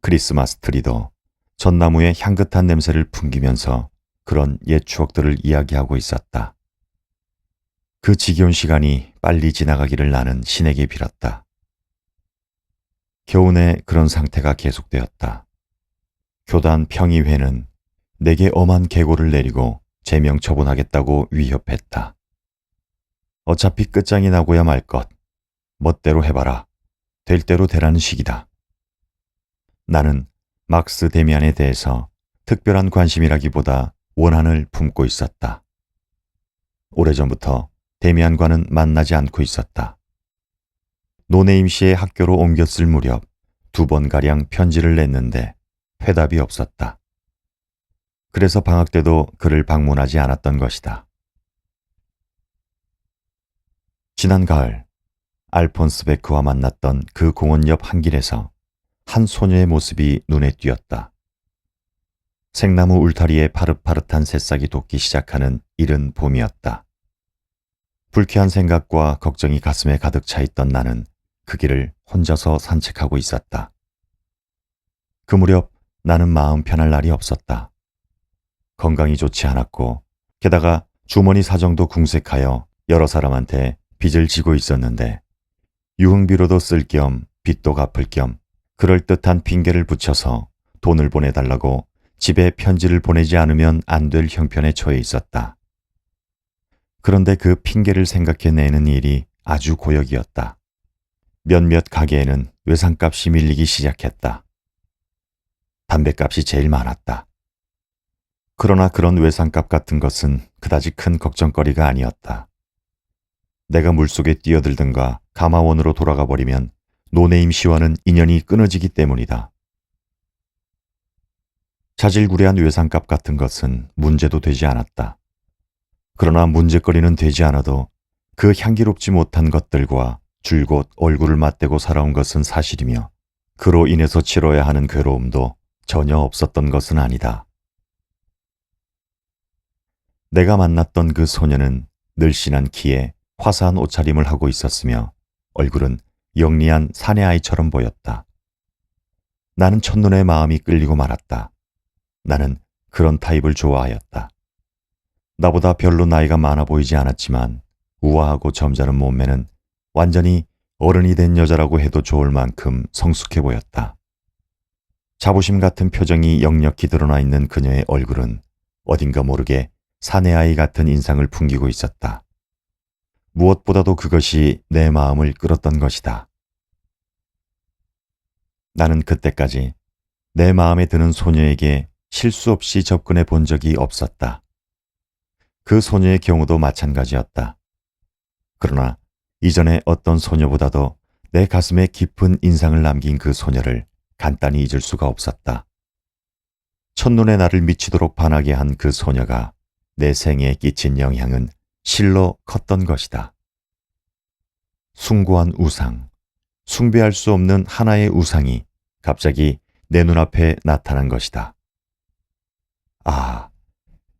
크리스마스 트리도 전나무의 향긋한 냄새를 풍기면서 그런 옛 추억들을 이야기하고 있었다. 그 지겨운 시간이 빨리 지나가기를 나는 신에게 빌었다. 겨우내 그런 상태가 계속되었다. 교단 평의회는 내게 엄한 계고를 내리고 제명 처분하겠다고 위협했다. 어차피 끝장이 나고야 말 것. 멋대로 해봐라. 될 대로 되라는 식이다. 나는 막스 데미안에 대해서 특별한 관심이라기보다 원한을 품고 있었다. 오래전부터 데미안과는 만나지 않고 있었다. 노네임 씨의 학교로 옮겼을 무렵 2번가량 편지를 냈는데 회답이 없었다. 그래서 방학 때도 그를 방문하지 않았던 것이다. 지난 가을 알폰스 베크와 만났던 그 공원 옆 한길에서 한 소녀의 모습이 눈에 띄었다. 생나무 울타리에 파릇파릇한 새싹이 돋기 시작하는 이른 봄이었다. 불쾌한 생각과 걱정이 가슴에 가득 차 있던 나는 그 길을 혼자서 산책하고 있었다. 그 무렵 나는 마음 편할 날이 없었다. 건강이 좋지 않았고 게다가 주머니 사정도 궁색하여 여러 사람한테 빚을 지고 있었는데 유흥비로도 쓸 겸 빚도 갚을 겸 그럴듯한 핑계를 붙여서 돈을 보내달라고 집에 편지를 보내지 않으면 안 될 형편에 처해 있었다. 그런데 그 핑계를 생각해내는 일이 아주 고역이었다. 몇몇 가게에는 외상값이 밀리기 시작했다. 담배값이 제일 많았다. 그러나 그런 외상값 같은 것은 그다지 큰 걱정거리가 아니었다. 내가 물속에 뛰어들든가 가마원으로 돌아가 버리면 노네임 씨와는 인연이 끊어지기 때문이다. 자질구레한 외상값 같은 것은 문제도 되지 않았다. 그러나 문제거리는 되지 않아도 그 향기롭지 못한 것들과 줄곧 얼굴을 맞대고 살아온 것은 사실이며 그로 인해서 치러야 하는 괴로움도 전혀 없었던 것은 아니다. 내가 만났던 그 소녀는 늘씬한 키에 화사한 옷차림을 하고 있었으며 얼굴은 영리한 사내아이처럼 보였다. 나는 첫눈에 마음이 끌리고 말았다. 나는 그런 타입을 좋아하였다. 나보다 별로 나이가 많아 보이지 않았지만 우아하고 점잖은 몸매는 완전히 어른이 된 여자라고 해도 좋을 만큼 성숙해 보였다. 자부심 같은 표정이 역력히 드러나 있는 그녀의 얼굴은 어딘가 모르게 사내아이 같은 인상을 풍기고 있었다. 무엇보다도 그것이 내 마음을 끌었던 것이다. 나는 그때까지 내 마음에 드는 소녀에게 실수 없이 접근해 본 적이 없었다. 그 소녀의 경우도 마찬가지였다. 그러나 이전에 어떤 소녀보다도 내 가슴에 깊은 인상을 남긴 그 소녀를 간단히 잊을 수가 없었다. 첫눈에 나를 미치도록 반하게 한 그 소녀가 내 생애에 끼친 영향은 실로 컸던 것이다. 숭고한 우상, 숭배할 수 없는 하나의 우상이 갑자기 내 눈앞에 나타난 것이다. 아,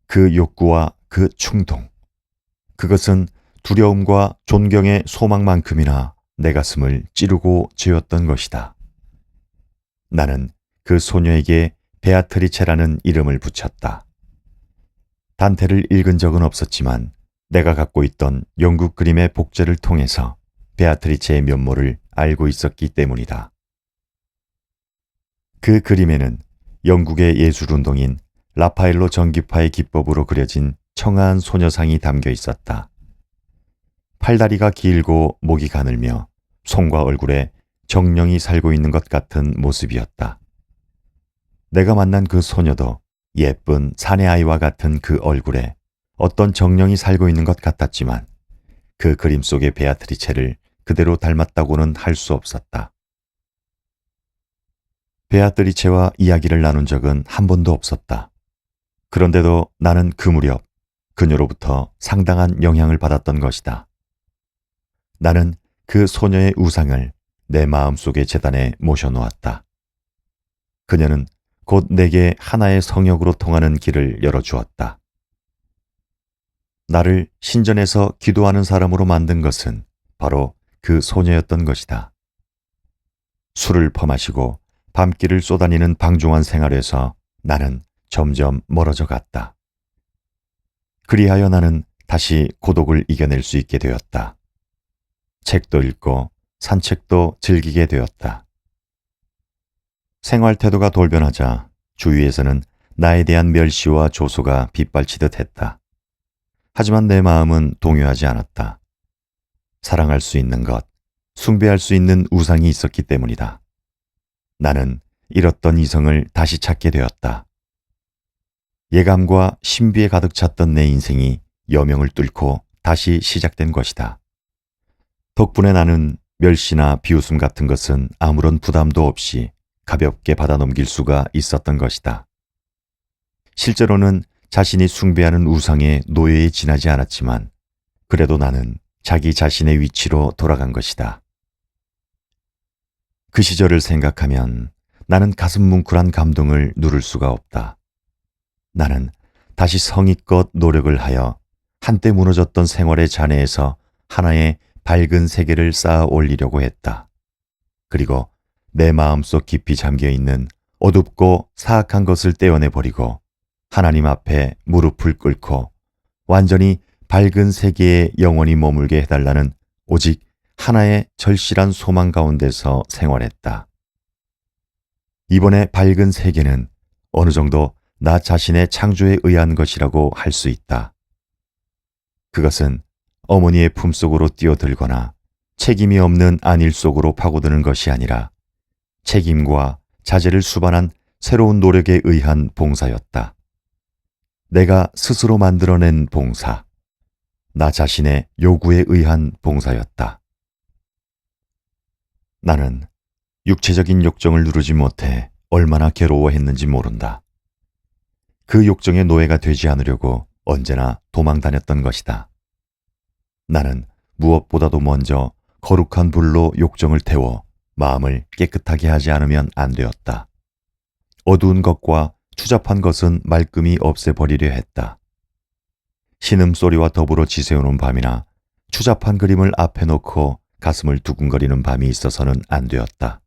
그 욕구와 그 충동. 그것은 두려움과 존경의 소망만큼이나 내 가슴을 찌르고 죄었던 것이다. 나는 그 소녀에게 베아트리체라는 이름을 붙였다. 단테를 읽은 적은 없었지만 내가 갖고 있던 영국 그림의 복제를 통해서 베아트리체의 면모를 알고 있었기 때문이다. 그 그림에는 영국의 예술운동인 라파엘로 전기파의 기법으로 그려진 청아한 소녀상이 담겨 있었다. 팔다리가 길고 목이 가늘며 손과 얼굴에 정령이 살고 있는 것 같은 모습이었다. 내가 만난 그 소녀도 예쁜 사내아이와 같은 그 얼굴에 어떤 정령이 살고 있는 것 같았지만 그 그림 속의 베아트리체를 그대로 닮았다고는 할 수 없었다. 베아트리체와 이야기를 나눈 적은 한 번도 없었다. 그런데도 나는 그 무렵 그녀로부터 상당한 영향을 받았던 것이다. 나는 그 소녀의 우상을 내 마음속의 제단에 모셔놓았다. 그녀는 곧 내게 하나의 성역으로 통하는 길을 열어주었다. 나를 신전에서 기도하는 사람으로 만든 것은 바로 그 소녀였던 것이다. 술을 퍼마시고 밤길을 쏘다니는 방종한 생활에서 나는 점점 멀어져 갔다. 그리하여 나는 다시 고독을 이겨낼 수 있게 되었다. 책도 읽고 산책도 즐기게 되었다. 생활 태도가 돌변하자 주위에서는 나에 대한 멸시와 조소가 빗발치듯 했다. 하지만 내 마음은 동요하지 않았다. 사랑할 수 있는 것, 숭배할 수 있는 우상이 있었기 때문이다. 나는 잃었던 이성을 다시 찾게 되었다. 예감과 신비에 가득 찼던 내 인생이 여명을 뚫고 다시 시작된 것이다. 덕분에 나는 멸시나 비웃음 같은 것은 아무런 부담도 없이 가볍게 받아넘길 수가 있었던 것이다. 실제로는 자신이 숭배하는 우상의 노예에 지나지 않았지만 그래도 나는 자기 자신의 위치로 돌아간 것이다. 그 시절을 생각하면 나는 가슴 뭉클한 감동을 누를 수가 없다. 나는 다시 성의껏 노력을 하여 한때 무너졌던 생활의 잔해에서 하나의 밝은 세계를 쌓아 올리려고 했다. 그리고 내 마음속 깊이 잠겨 있는 어둡고 사악한 것을 떼어내버리고 하나님 앞에 무릎을 꿇고 완전히 밝은 세계에 영원히 머물게 해달라는 오직 하나의 절실한 소망 가운데서 생활했다. 이번에 밝은 세계는 어느 정도 나 자신의 창조에 의한 것이라고 할 수 있다. 그것은 어머니의 품속으로 뛰어들거나 책임이 없는 안일 속으로 파고드는 것이 아니라 책임과 자제를 수반한 새로운 노력에 의한 봉사였다. 내가 스스로 만들어낸 봉사, 나 자신의 요구에 의한 봉사였다. 나는 육체적인 욕정을 누르지 못해 얼마나 괴로워했는지 모른다. 그 욕정의 노예가 되지 않으려고 언제나 도망다녔던 것이다. 나는 무엇보다도 먼저 거룩한 불로 욕정을 태워 마음을 깨끗하게 하지 않으면 안 되었다. 어두운 것과 추잡한 것은 말끔히 없애버리려 했다. 신음소리와 더불어 지새우는 밤이나 추잡한 그림을 앞에 놓고 가슴을 두근거리는 밤이 있어서는 안 되었다.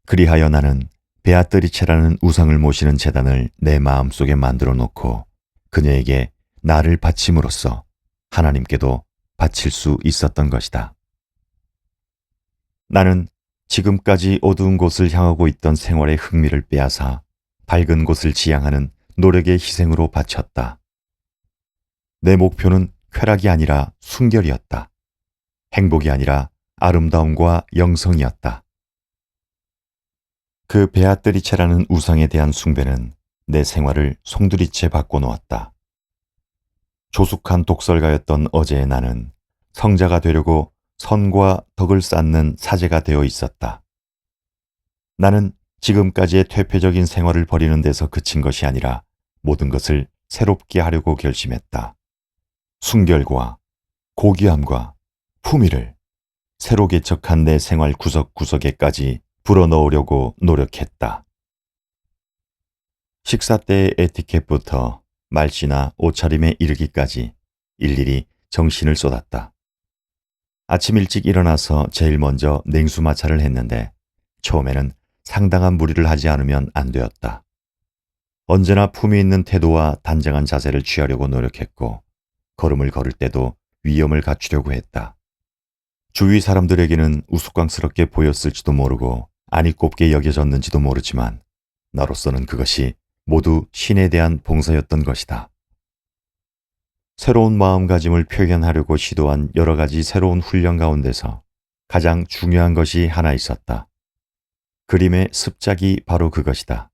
그리하여 나는 베아트리체라는 우상을 모시는 제단을 내 마음속에 만들어 놓고 그녀에게 나를 바침으로써 하나님께도 바칠 수 있었던 것이다. 나는 지금까지 어두운 곳을 향하고 있던 생활의 흥미를 빼앗아 밝은 곳을 지향하는 노력의 희생으로 바쳤다. 내 목표는 쾌락이 아니라 순결이었다. 행복이 아니라 아름다움과 영성이었다. 그 베아트리체라는 우상에 대한 숭배는 내 생활을 송두리째 바꿔놓았다. 조숙한 독설가였던 어제의 나는 성자가 되려고 선과 덕을 쌓는 사제가 되어 있었다. 나는 지금까지의 퇴폐적인 생활을 버리는 데서 그친 것이 아니라 모든 것을 새롭게 하려고 결심했다. 순결과 고귀함과 품위를 새로 개척한 내 생활 구석구석에까지 불어넣으려고 노력했다. 식사 때의 에티켓부터 말씨나 옷차림에 이르기까지 일일이 정신을 쏟았다. 아침 일찍 일어나서 제일 먼저 냉수 마찰을 했는데 처음에는 상당한 무리를 하지 않으면 안 되었다. 언제나 품위 있는 태도와 단정한 자세를 취하려고 노력했고 걸음을 걸을 때도 위엄을 갖추려고 했다. 주위 사람들에게는 우스꽝스럽게 보였을지도 모르고 안이 꼽게 여겨졌는지도 모르지만 나로서는 그것이 모두 신에 대한 봉사였던 것이다. 새로운 마음가짐을 표현하려고 시도한 여러 가지 새로운 훈련 가운데서 가장 중요한 것이 하나 있었다. 그림의 습작이 바로 그것이다.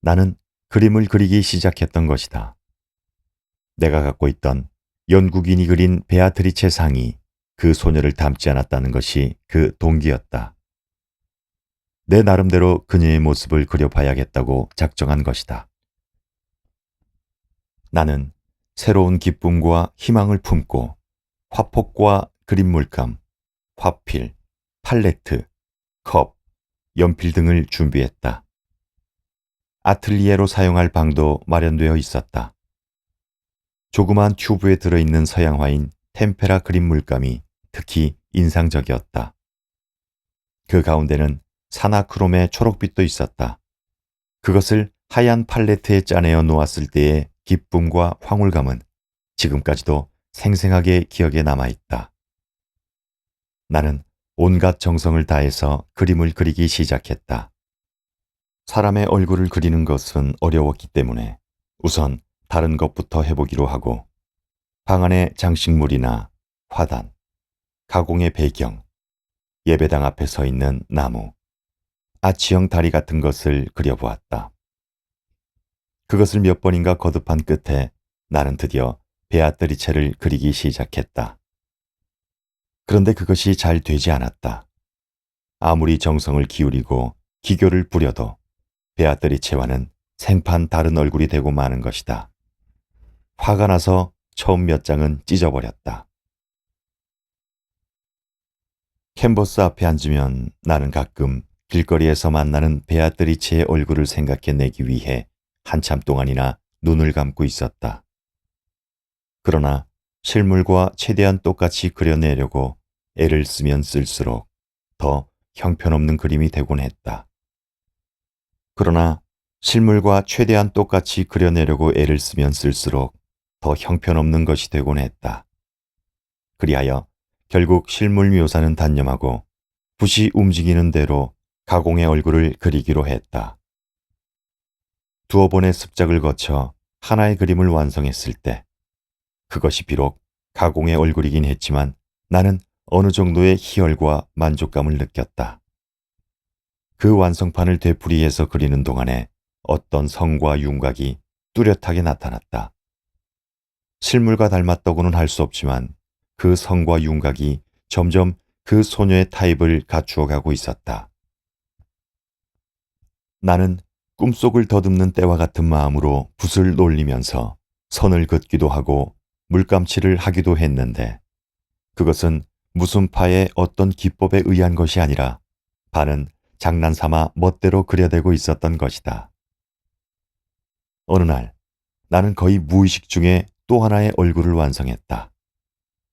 나는 그림을 그리기 시작했던 것이다. 내가 갖고 있던 영국인이 그린 베아트리체 상이 그 소녀를 닮지 않았다는 것이 그 동기였다. 내 나름대로 그녀의 모습을 그려봐야겠다고 작정한 것이다. 나는 새로운 기쁨과 희망을 품고 화폭과 그림 물감, 화필, 팔레트, 컵, 연필 등을 준비했다. 아틀리에로 사용할 방도 마련되어 있었다. 조그마한 튜브에 들어있는 서양화인 템페라 그림 물감이 특히 인상적이었다. 그 가운데는 사나크롬의 초록빛도 있었다. 그것을 하얀 팔레트에 짜내어 놓았을 때의 기쁨과 황홀감은 지금까지도 생생하게 기억에 남아있다. 나는 온갖 정성을 다해서 그림을 그리기 시작했다. 사람의 얼굴을 그리는 것은 어려웠기 때문에 우선 다른 것부터 해보기로 하고 방 안의 장식물이나 화단, 가공의 배경, 예배당 앞에 서 있는 나무, 아치형 다리 같은 것을 그려보았다. 그것을 몇 번인가 거듭한 끝에 나는 드디어 베아트리체를 그리기 시작했다. 그런데 그것이 잘 되지 않았다. 아무리 정성을 기울이고 기교를 부려도 베아트리체와는 생판 다른 얼굴이 되고 마는 것이다. 화가 나서 처음 몇 장은 찢어버렸다. 캔버스 앞에 앉으면 나는 가끔 길거리에서 만나는 베아트리체의 얼굴을 생각해내기 위해 한참 동안이나 눈을 감고 있었다. 그러나 실물과 최대한 똑같이 그려내려고 애를 쓰면 쓸수록 더 형편없는 그림이 되곤 했다. 그러나 실물과 최대한 똑같이 그려내려고 애를 쓰면 쓸수록 더 형편없는 것이 되곤 했다. 그리하여 결국 실물 묘사는 단념하고 붓이 움직이는 대로 가공의 얼굴을 그리기로 했다. 두어 번의 습작을 거쳐 하나의 그림을 완성했을 때 그것이 비록 가공의 얼굴이긴 했지만 나는 어느 정도의 희열과 만족감을 느꼈다. 그 완성판을 되풀이해서 그리는 동안에 어떤 성과 윤곽이 뚜렷하게 나타났다. 실물과 닮았다고는 할 수 없지만 그 성과 윤곽이 점점 그 소녀의 타입을 갖추어 가고 있었다. 나는 꿈속을 더듬는 때와 같은 마음으로 붓을 놀리면서 선을 긋기도 하고 물감칠을 하기도 했는데 그것은 무슨 파의 어떤 기법에 의한 것이 아니라 반은 장난삼아 멋대로 그려대고 있었던 것이다. 어느 날 나는 거의 무의식 중에 또 하나의 얼굴을 완성했다.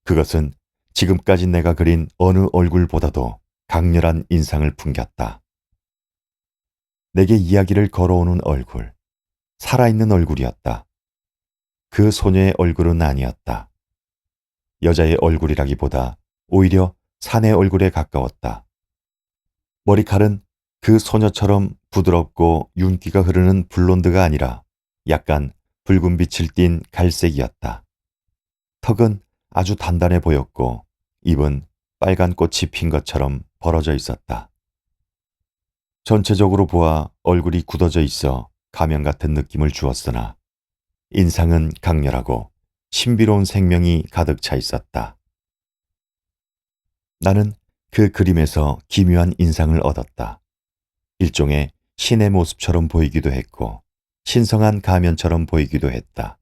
그것은 지금까지 내가 그린 어느 얼굴보다도 강렬한 인상을 풍겼다. 내게 이야기를 걸어오는 얼굴, 살아있는 얼굴이었다. 그 소녀의 얼굴은 아니었다. 여자의 얼굴이라기보다 오히려 사내 얼굴에 가까웠다. 머리칼은 그 소녀처럼 부드럽고 윤기가 흐르는 블론드가 아니라 약간 붉은 빛을 띤 갈색이었다. 턱은 아주 단단해 보였고 입은 빨간 꽃이 핀 것처럼 벌어져 있었다. 전체적으로 보아 얼굴이 굳어져 있어 가면 같은 느낌을 주었으나 인상은 강렬하고 신비로운 생명이 가득 차 있었다. 나는 그 그림에서 기묘한 인상을 얻었다. 일종의 신의 모습처럼 보이기도 했고 신성한 가면처럼 보이기도 했다.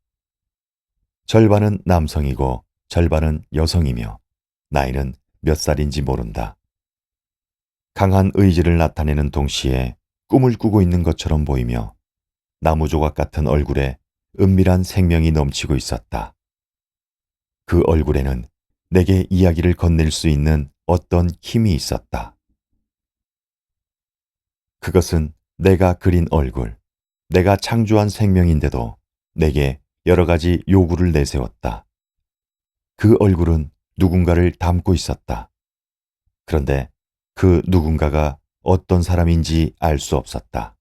절반은 남성이고 절반은 여성이며 나이는 몇 살인지 모른다. 강한 의지를 나타내는 동시에 꿈을 꾸고 있는 것처럼 보이며 나무 조각 같은 얼굴에 은밀한 생명이 넘치고 있었다. 그 얼굴에는 내게 이야기를 건넬 수 있는 어떤 힘이 있었다. 그것은 내가 그린 얼굴, 내가 창조한 생명인데도 내게 여러 가지 요구를 내세웠다. 그 얼굴은 누군가를 담고 있었다. 그런데 그 누군가가 어떤 사람인지 알 수 없었다.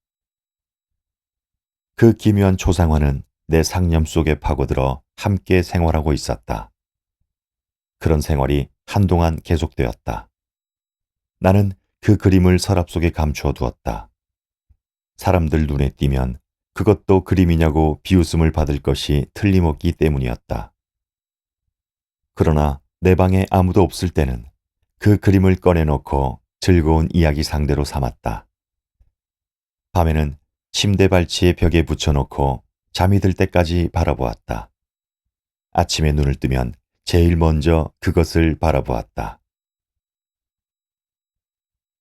그 기묘한 초상화는 내 상념 속에 파고들어 함께 생활하고 있었다. 그런 생활이 한동안 계속되었다. 나는 그 그림을 서랍 속에 감추어 두었다. 사람들 눈에 띄면 그것도 그림이냐고 비웃음을 받을 것이 틀림없기 때문이었다. 그러나 내 방에 아무도 없을 때는 그 그림을 꺼내놓고 즐거운 이야기 상대로 삼았다. 밤에는 침대 발치에 벽에 붙여놓고 잠이 들 때까지 바라보았다. 아침에 눈을 뜨면 제일 먼저 그것을 바라보았다.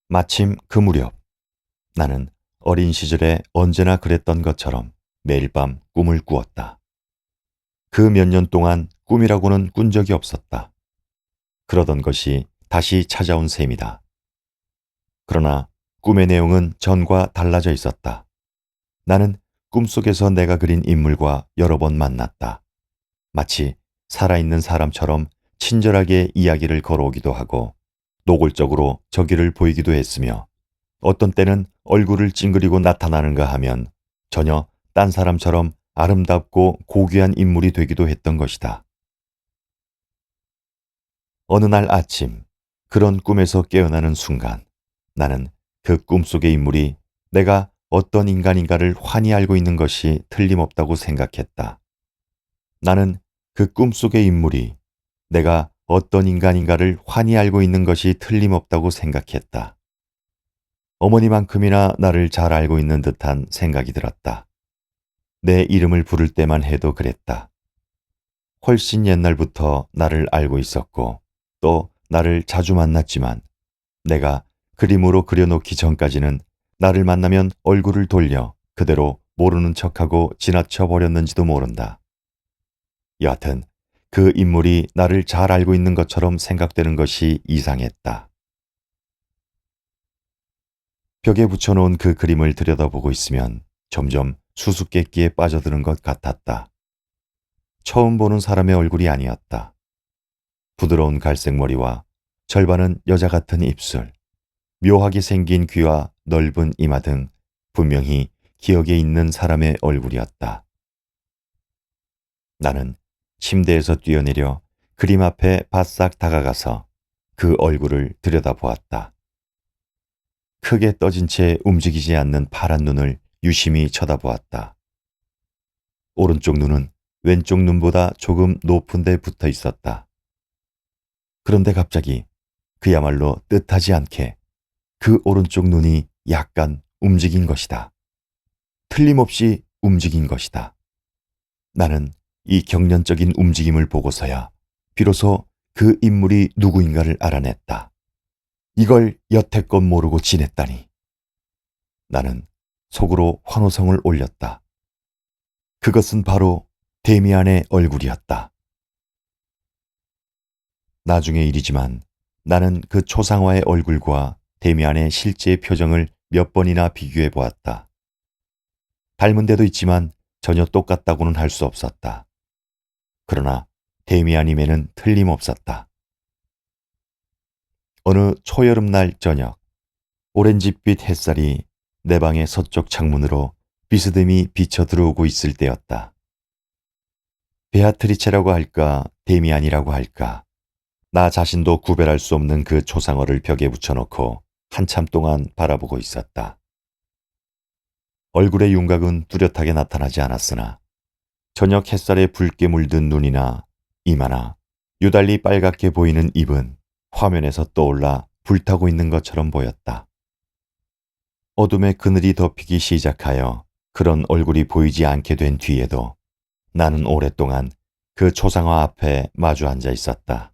마침 그 무렵 나는 어린 시절에 언제나 그랬던 것처럼 매일 밤 꿈을 꾸었다. 그 몇 년 동안 꿈이라고는 꾼 적이 없었다. 그러던 것이 다시 찾아온 셈이다. 그러나 꿈의 내용은 전과 달라져 있었다. 나는 꿈속에서 내가 그린 인물과 여러 번 만났다. 마치 살아있는 사람처럼 친절하게 이야기를 걸어오기도 하고 노골적으로 저기를 보이기도 했으며 어떤 때는 얼굴을 찡그리고 나타나는가 하면 전혀 딴 사람처럼 아름답고 고귀한 인물이 되기도 했던 것이다. 어느 날 아침, 그런 꿈에서 깨어나는 순간, 나는 그 꿈속의 인물이 내가 어떤 인간인가를 환히 알고 있는 것이 틀림없다고 생각했다. 나는 그 꿈속의 인물이 내가 어떤 인간인가를 환히 알고 있는 것이 틀림없다고 생각했다. 어머니만큼이나 나를 잘 알고 있는 듯한 생각이 들었다. 내 이름을 부를 때만 해도 그랬다. 훨씬 옛날부터 나를 알고 있었고 또 나를 자주 만났지만 내가 그림으로 그려놓기 전까지는 나를 만나면 얼굴을 돌려 그대로 모르는 척하고 지나쳐 버렸는지도 모른다. 여하튼 그 인물이 나를 잘 알고 있는 것처럼 생각되는 것이 이상했다. 벽에 붙여놓은 그 그림을 들여다보고 있으면 점점 수수께끼에 빠져드는 것 같았다. 처음 보는 사람의 얼굴이 아니었다. 부드러운 갈색 머리와 절반은 여자 같은 입술, 묘하게 생긴 귀와 넓은 이마 등 분명히 기억에 있는 사람의 얼굴이었다. 나는 침대에서 뛰어내려 그림 앞에 바싹 다가가서 그 얼굴을 들여다보았다. 크게 떠진 채 움직이지 않는 파란 눈을 유심히 쳐다보았다. 오른쪽 눈은 왼쪽 눈보다 조금 높은 데 붙어 있었다. 그런데 갑자기 그야말로 뜻하지 않게 그 오른쪽 눈이 약간 움직인 것이다. 틀림없이 움직인 것이다. 나는 이 경련적인 움직임을 보고서야 비로소 그 인물이 누구인가를 알아냈다. 이걸 여태껏 모르고 지냈다니. 나는 속으로 환호성을 올렸다. 그것은 바로 데미안의 얼굴이었다. 나중의 일이지만 나는 그 초상화의 얼굴과 데미안의 실제 표정을 몇 번이나 비교해 보았다. 닮은 데도 있지만 전혀 똑같다고는 할 수 없었다. 그러나 데미안임에는 틀림없었다. 어느 초여름날 저녁, 오렌지빛 햇살이 내 방의 서쪽 창문으로 비스듬히 비쳐 들어오고 있을 때였다. 베아트리체라고 할까, 데미안이라고 할까, 나 자신도 구별할 수 없는 그 초상화를 벽에 붙여놓고 한참 동안 바라보고 있었다. 얼굴의 윤곽은 뚜렷하게 나타나지 않았으나 저녁 햇살에 붉게 물든 눈이나 이마나 유달리 빨갛게 보이는 입은 화면에서 떠올라 불타고 있는 것처럼 보였다. 어둠의 그늘이 덮이기 시작하여 그런 얼굴이 보이지 않게 된 뒤에도 나는 오랫동안 그 초상화 앞에 마주 앉아 있었다.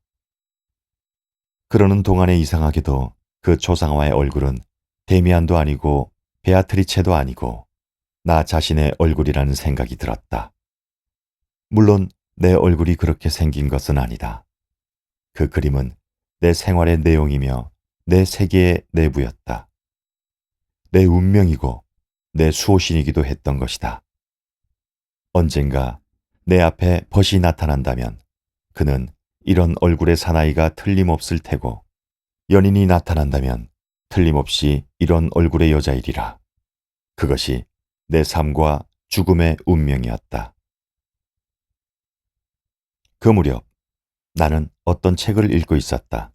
그러는 동안에 이상하게도 그 초상화의 얼굴은 데미안도 아니고 베아트리체도 아니고 나 자신의 얼굴이라는 생각이 들었다. 물론 내 얼굴이 그렇게 생긴 것은 아니다. 그 그림은 내 생활의 내용이며 내 세계의 내부였다. 내 운명이고 내 수호신이기도 했던 것이다. 언젠가 내 앞에 벗이 나타난다면 그는 이런 얼굴의 사나이가 틀림없을 테고 연인이 나타난다면 틀림없이 이런 얼굴의 여자이리라. 그것이 내 삶과 죽음의 운명이었다. 그 무렵 나는 어떤 책을 읽고 있었다.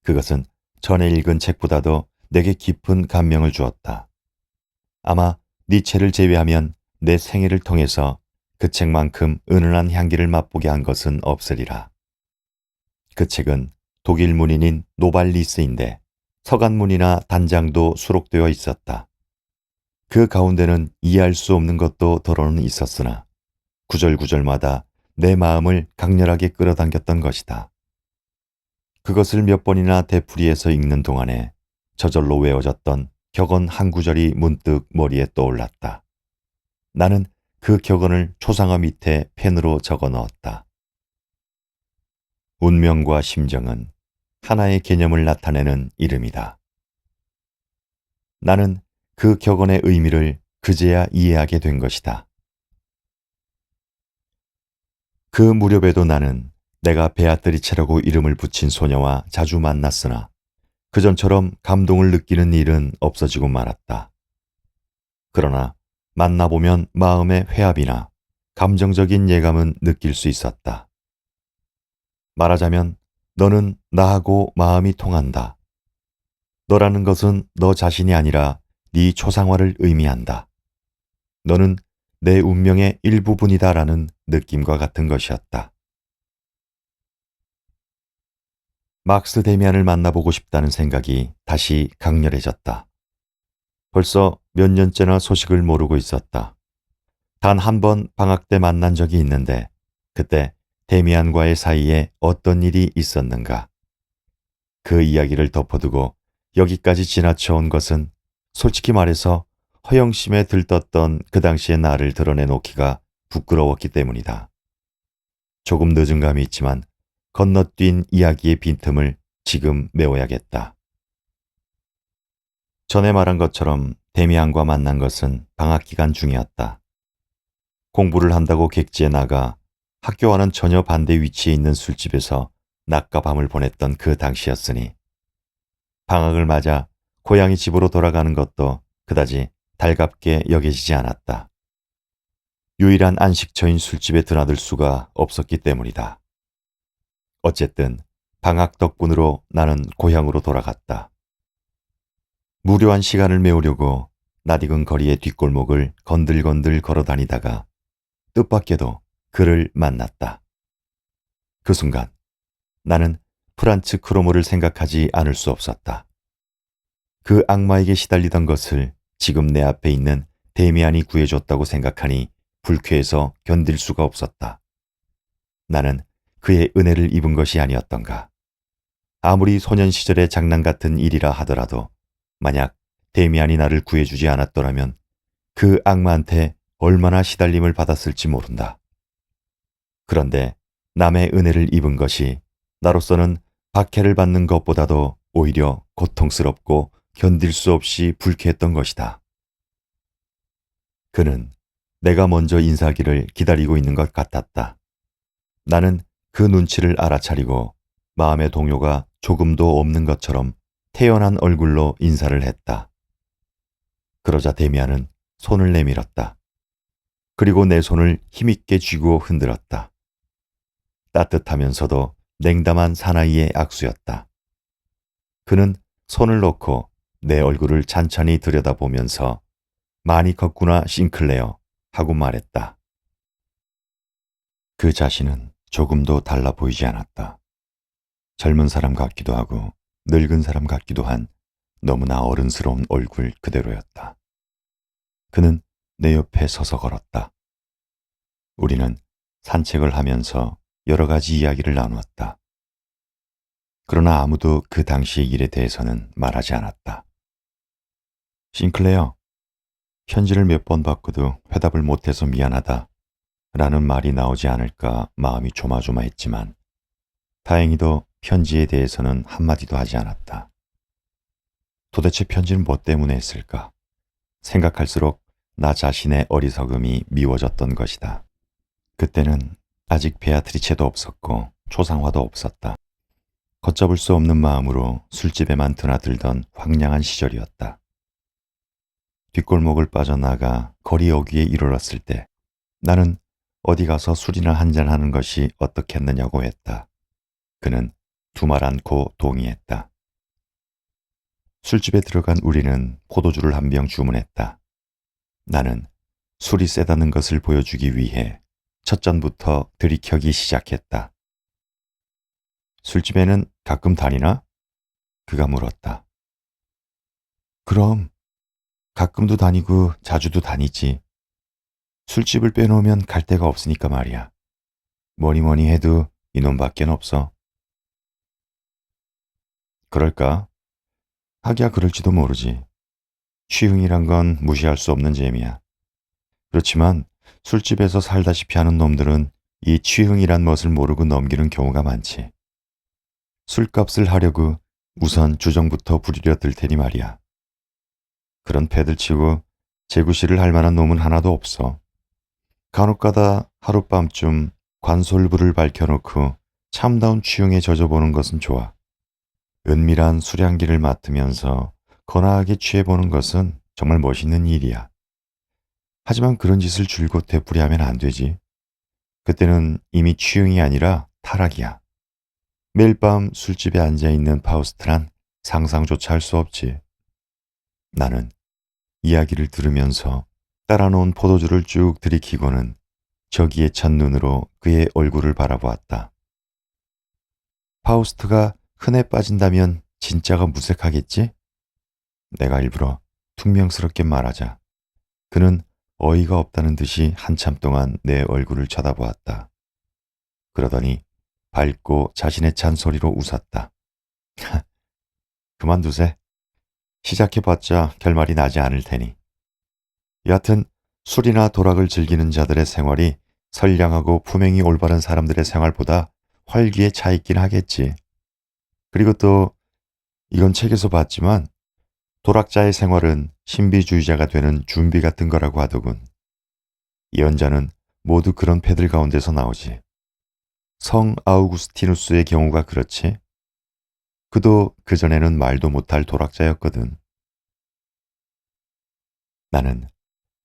그것은 전에 읽은 책보다도 내게 깊은 감명을 주었다. 아마 니체를 제외하면 내 생애를 통해서 그 책만큼 은은한 향기를 맛보게 한 것은 없으리라. 그 책은 독일 문인인 노발리스인데 서간문이나 단장도 수록되어 있었다. 그 가운데는 이해할 수 없는 것도 더러는 있었으나 구절구절마다 내 마음을 강렬하게 끌어당겼던 것이다. 그것을 몇 번이나 되풀이해서 읽는 동안에 저절로 외워졌던 격언 한 구절이 문득 머리에 떠올랐다. 나는 그 격언을 초상화 밑에 펜으로 적어 넣었다. 운명과 심정은 하나의 개념을 나타내는 이름이다. 나는 그 격언의 의미를 그제야 이해하게 된 것이다. 그 무렵에도 나는 내가 베아트리체라고 이름을 붙인 소녀와 자주 만났으나 그전처럼 감동을 느끼는 일은 없어지고 말았다. 그러나 만나보면 마음의 회합이나 감정적인 예감은 느낄 수 있었다. 말하자면 너는 나하고 마음이 통한다. 너라는 것은 너 자신이 아니라 네 초상화를 의미한다. 너는 내 운명의 일부분이다라는 느낌과 같은 것이었다. 막스 데미안을 만나보고 싶다는 생각이 다시 강렬해졌다. 벌써 몇 년째나 소식을 모르고 있었다. 단 한 번 방학 때 만난 적이 있는데 그때 데미안과의 사이에 어떤 일이 있었는가. 그 이야기를 덮어두고 여기까지 지나쳐온 것은 솔직히 말해서 허영심에 들떴던 그 당시의 나를 드러내놓기가 부끄러웠기 때문이다. 조금 늦은 감이 있지만 건너뛴 이야기의 빈틈을 지금 메워야겠다. 전에 말한 것처럼 데미안과 만난 것은 방학 기간 중이었다. 공부를 한다고 객지에 나가 학교와는 전혀 반대 위치에 있는 술집에서 낮과 밤을 보냈던 그 당시였으니 방학을 맞아 고향의 집으로 돌아가는 것도 그다지 달갑게 여겨지지 않았다. 유일한 안식처인 술집에 드나들 수가 없었기 때문이다. 어쨌든 방학 덕분으로 나는 고향으로 돌아갔다. 무료한 시간을 메우려고 낯익은 거리의 뒷골목을 건들건들 걸어 다니다가 뜻밖에도 그를 만났다. 그 순간 나는 프란츠 크로모를 생각하지 않을 수 없었다. 그 악마에게 시달리던 것을 지금 내 앞에 있는 데미안이 구해줬다고 생각하니 불쾌해서 견딜 수가 없었다. 나는 그의 은혜를 입은 것이 아니었던가. 아무리 소년 시절의 장난 같은 일이라 하더라도 만약 데미안이 나를 구해주지 않았더라면 그 악마한테 얼마나 시달림을 받았을지 모른다. 그런데 남의 은혜를 입은 것이 나로서는 박해를 받는 것보다도 오히려 고통스럽고 견딜 수 없이 불쾌했던 것이다. 그는 내가 먼저 인사하기를 기다리고 있는 것 같았다. 나는 그 눈치를 알아차리고 마음의 동요가 조금도 없는 것처럼 태연한 얼굴로 인사를 했다. 그러자 데미안은 손을 내밀었다. 그리고 내 손을 힘있게 쥐고 흔들었다. 따뜻하면서도 냉담한 사나이의 악수였다. 그는 손을 놓고 내 얼굴을 찬찬히 들여다보면서 많이 컸구나 싱클레어 하고 말했다. 그 자신은 조금도 달라 보이지 않았다. 젊은 사람 같기도 하고 늙은 사람 같기도 한 너무나 어른스러운 얼굴 그대로였다. 그는 내 옆에 서서 걸었다. 우리는 산책을 하면서 여러 가지 이야기를 나누었다. 그러나 아무도 그 당시의 일에 대해서는 말하지 않았다. 싱클레어, 편지를 몇 번 받고도 회답을 못해서 미안하다 라는 말이 나오지 않을까 마음이 조마조마했지만 다행히도 편지에 대해서는 한마디도 하지 않았다. 도대체 편지는 뭐 때문에 했을까? 생각할수록 나 자신의 어리석음이 미워졌던 것이다. 그때는 아직 베아트리체도 없었고 초상화도 없었다. 걷잡을 수 없는 마음으로 술집에만 드나들던 황량한 시절이었다. 뒷골목을 빠져나가 거리 어귀에 이르렀을 때 나는 어디 가서 술이나 한잔하는 것이 어떻겠느냐고 했다. 그는 두말 않고 동의했다. 술집에 들어간 우리는 포도주를 한 병 주문했다. 나는 술이 세다는 것을 보여주기 위해 첫 잔부터 들이켜기 시작했다. 술집에는 가끔 다니나? 그가 물었다. 그럼 가끔도 다니고 자주도 다니지. 술집을 빼놓으면 갈 데가 없으니까 말이야. 뭐니 해도 이놈밖엔 없어. 그럴까? 하기야 그럴지도 모르지. 취흥이란 건 무시할 수 없는 재미야. 그렇지만 술집에서 살다시피 하는 놈들은 이 취흥이란 것을 모르고 넘기는 경우가 많지. 술값을 하려고 우선 주정부터 부리려 들 테니 말이야. 그런 패들치고 제구실을 할 만한 놈은 하나도 없어. 간혹가다 하룻밤쯤 관솔불을 밝혀놓고 참다운 취흥에 젖어보는 것은 좋아. 은밀한 술향기를 맡으면서 거나하게 취해보는 것은 정말 멋있는 일이야. 하지만 그런 짓을 줄곧 되풀이하면 안 되지. 그때는 이미 취흥이 아니라 타락이야. 매일 밤 술집에 앉아있는 파우스트란 상상조차 할 수 없지. 나는 이야기를 들으면서 따라놓은 포도주를 쭉 들이키고는 저기에 찬 눈으로 그의 얼굴을 바라보았다. 파우스트가 흔해 빠진다면 진짜가 무색하겠지? 내가 일부러 퉁명스럽게 말하자 그는 어이가 없다는 듯이 한참 동안 내 얼굴을 쳐다보았다. 그러더니 밝고 자신의 잔소리로 웃었다. 그만두세. 시작해봤자 결말이 나지 않을 테니. 여하튼 술이나 도락을 즐기는 자들의 생활이 선량하고 품행이 올바른 사람들의 생활보다 활기에 차 있긴 하겠지. 그리고 또 이건 책에서 봤지만 도락자의 생활은 신비주의자가 되는 준비 같은 거라고 하더군. 예언자는 모두 그런 패들 가운데서 나오지. 성 아우구스티누스의 경우가 그렇지. 그도 그전에는 말도 못할 도락자였거든. 나는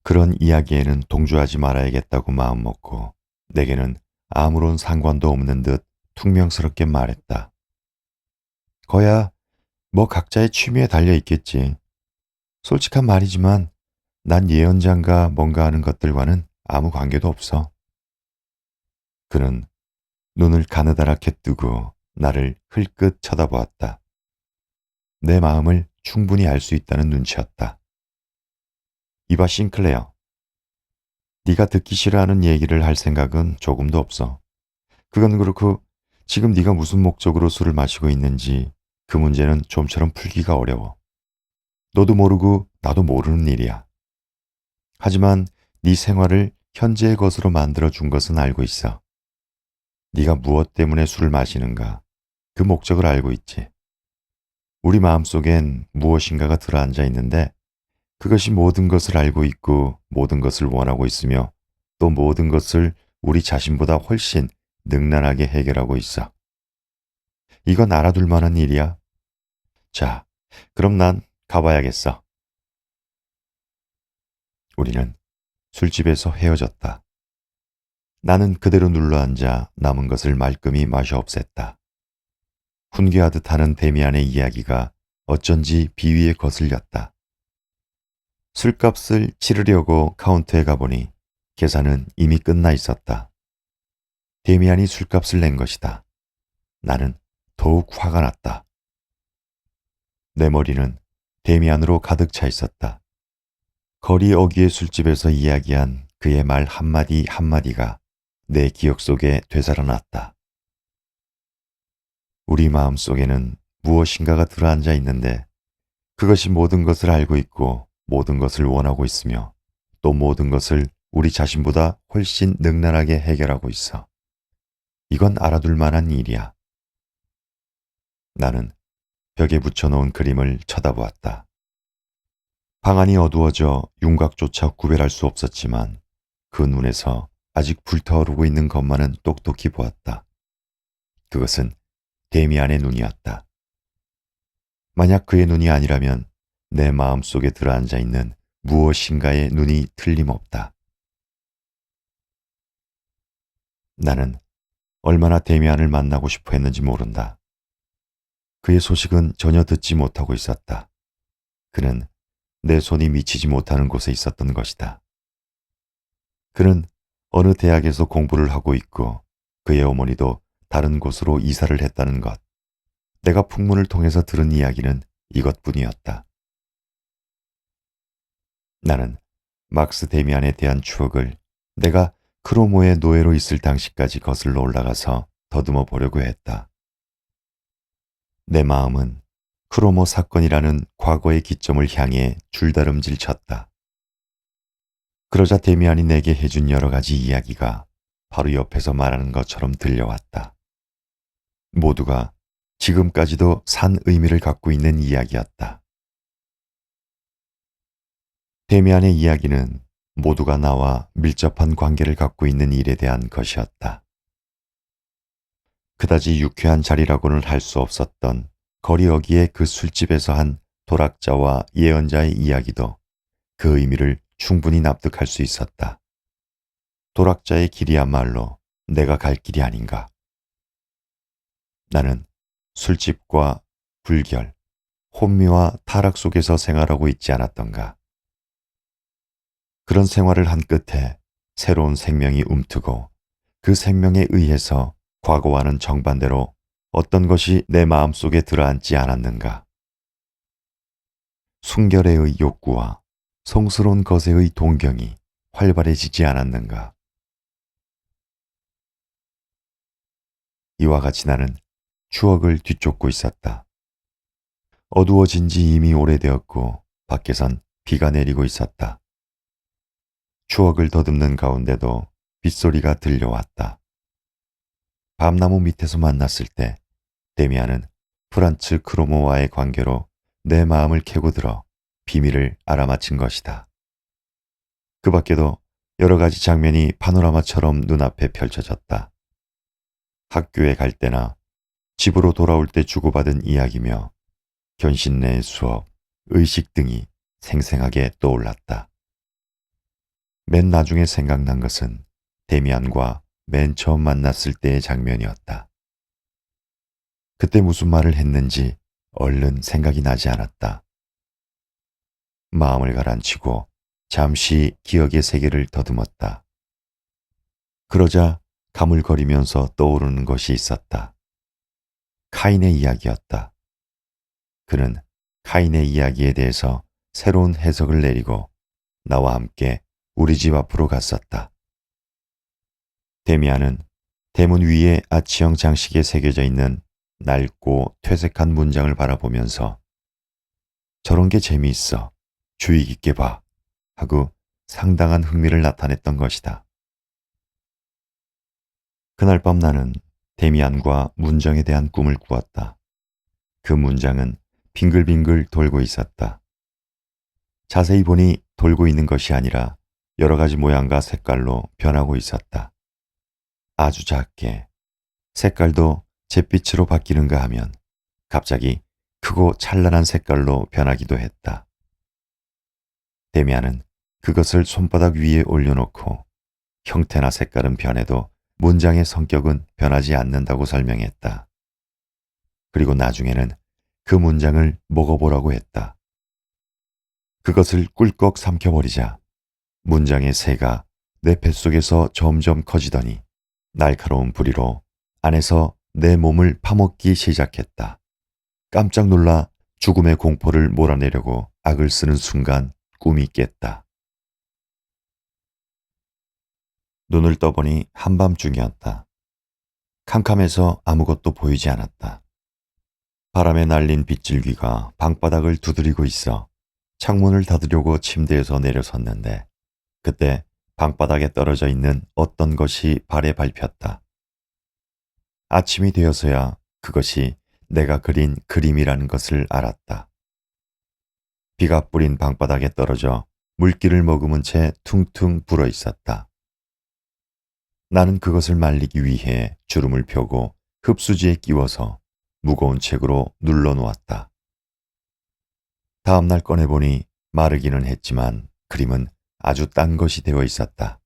그런 이야기에는 동조하지 말아야겠다고 마음먹고 내게는 아무런 상관도 없는 듯 퉁명스럽게 말했다. 거야 뭐 각자의 취미에 달려 있겠지. 솔직한 말이지만 난 예언자인가 뭔가 하는 것들과는 아무 관계도 없어. 그는 눈을 가느다랗게 뜨고 나를 흘끗 쳐다보았다. 내 마음을 충분히 알 수 있다는 눈치였다. 이봐 싱클레어. 네가 듣기 싫어하는 얘기를 할 생각은 조금도 없어. 그건 그렇고 지금 네가 무슨 목적으로 술을 마시고 있는지 그 문제는 좀처럼 풀기가 어려워. 너도 모르고 나도 모르는 일이야. 하지만 네 생활을 현재의 것으로 만들어 준 것은 알고 있어. 네가 무엇 때문에 술을 마시는가 그 목적을 알고 있지. 우리 마음속엔 무엇인가가 들어앉아 있는데 그것이 모든 것을 알고 있고 모든 것을 원하고 있으며 또 모든 것을 우리 자신보다 훨씬 능란하게 해결하고 있어. 이건 알아둘 만한 일이야. 자, 그럼 난 가봐야겠어. 우리는 술집에서 헤어졌다. 나는 그대로 눌러앉아 남은 것을 말끔히 마셔 없앴다. 훈계하듯 하는 데미안의 이야기가 어쩐지 비위에 거슬렸다. 술값을 치르려고 카운터에 가보니 계산은 이미 끝나 있었다. 데미안이 술값을 낸 것이다. 나는 더욱 화가 났다. 내 머리는 데미안으로 가득 차 있었다. 거리 어귀의 술집에서 이야기한 그의 말 한마디 한마디가 내 기억 속에 되살아났다. 우리 마음 속에는 무엇인가가 들어앉아 있는데 그것이 모든 것을 알고 있고 모든 것을 원하고 있으며 또 모든 것을 우리 자신보다 훨씬 능란하게 해결하고 있어. 이건 알아둘 만한 일이야. 나는 벽에 붙여놓은 그림을 쳐다보았다. 방안이 어두워져 윤곽조차 구별할 수 없었지만 그 눈에서 아직 불타오르고 있는 것만은 똑똑히 보았다. 그것은 데미안의 눈이었다. 만약 그의 눈이 아니라면 내 마음 속에 들어앉아 있는 무엇인가의 눈이 틀림없다. 나는 얼마나 데미안을 만나고 싶어 했는지 모른다. 그의 소식은 전혀 듣지 못하고 있었다. 그는 내 손이 미치지 못하는 곳에 있었던 것이다. 그는 어느 대학에서 공부를 하고 있고 그의 어머니도 다른 곳으로 이사를 했다는 것. 내가 풍문을 통해서 들은 이야기는 이것뿐이었다. 나는 막스 데미안에 대한 추억을 내가 크로모의 노예로 있을 당시까지 거슬러 올라가서 더듬어 보려고 했다. 내 마음은 크로모 사건이라는 과거의 기점을 향해 줄다름질 쳤다. 그러자 데미안이 내게 해준 여러 가지 이야기가 바로 옆에서 말하는 것처럼 들려왔다. 모두가 지금까지도 산 의미를 갖고 있는 이야기였다. 데미안의 이야기는 모두가 나와 밀접한 관계를 갖고 있는 일에 대한 것이었다. 그다지 유쾌한 자리라고는 할 수 없었던 거리 어귀의 그 술집에서 한 도락자와 예언자의 이야기도 그 의미를 충분히 납득할 수 있었다. 도락자의 길이야말로 내가 갈 길이 아닌가. 나는 술집과 불결, 혼미와 타락 속에서 생활하고 있지 않았던가. 그런 생활을 한 끝에 새로운 생명이 움트고 그 생명에 의해서 과거와는 정반대로 어떤 것이 내 마음속에 들어앉지 않았는가. 순결의 욕구와 성스러운 것의 동경이 활발해지지 않았는가. 이와 같이 나는 추억을 뒤쫓고 있었다. 어두워진 지 이미 오래되었고 밖에선 비가 내리고 있었다. 추억을 더듬는 가운데도 빗소리가 들려왔다. 밤나무 밑에서 만났을 때 데미안은 프란츠 크로모와의 관계로 내 마음을 캐고 들어 비밀을 알아맞힌 것이다. 그 밖에도 여러 가지 장면이 파노라마처럼 눈앞에 펼쳐졌다. 학교에 갈 때나 집으로 돌아올 때 주고받은 이야기며 견신 내의 수업, 의식 등이 생생하게 떠올랐다. 맨 나중에 생각난 것은 데미안과 맨 처음 만났을 때의 장면이었다. 그때 무슨 말을 했는지 얼른 생각이 나지 않았다. 마음을 가라앉히고 잠시 기억의 세계를 더듬었다. 그러자 가물거리면서 떠오르는 것이 있었다. 카인의 이야기였다. 그는 카인의 이야기에 대해서 새로운 해석을 내리고 나와 함께 우리 집 앞으로 갔었다. 데미안은 대문 위에 아치형 장식에 새겨져 있는 낡고 퇴색한 문장을 바라보면서 저런 게 재미있어. 주의 깊게 봐. 하고 상당한 흥미를 나타냈던 것이다. 그날 밤 나는 데미안과 문장에 대한 꿈을 꾸었다. 그 문장은 빙글빙글 돌고 있었다. 자세히 보니 돌고 있는 것이 아니라 여러 가지 모양과 색깔로 변하고 있었다. 아주 작게 색깔도 잿빛으로 바뀌는가 하면 갑자기 크고 찬란한 색깔로 변하기도 했다. 데미안은 그것을 손바닥 위에 올려놓고 형태나 색깔은 변해도 문장의 성격은 변하지 않는다고 설명했다. 그리고 나중에는 그 문장을 먹어보라고 했다. 그것을 꿀꺽 삼켜버리자 문장의 새가 내 뱃속에서 점점 커지더니 날카로운 부리로 안에서 내 몸을 파먹기 시작했다. 깜짝 놀라 죽음의 공포를 몰아내려고 악을 쓰는 순간 꿈이 깼다. 눈을 떠보니 한밤중이었다. 캄캄해서 아무것도 보이지 않았다. 바람에 날린 빗줄기가 방바닥을 두드리고 있어 창문을 닫으려고 침대에서 내려섰는데 그때 방바닥에 떨어져 있는 어떤 것이 발에 밟혔다. 아침이 되어서야 그것이 내가 그린 그림이라는 것을 알았다. 비가 뿌린 방바닥에 떨어져 물기를 머금은 채 퉁퉁 불어 있었다. 나는 그것을 말리기 위해 주름을 펴고 흡수지에 끼워서 무거운 책으로 눌러놓았다. 다음날 꺼내보니 마르기는 했지만 그림은 아주 딴 것이 되어 있었다.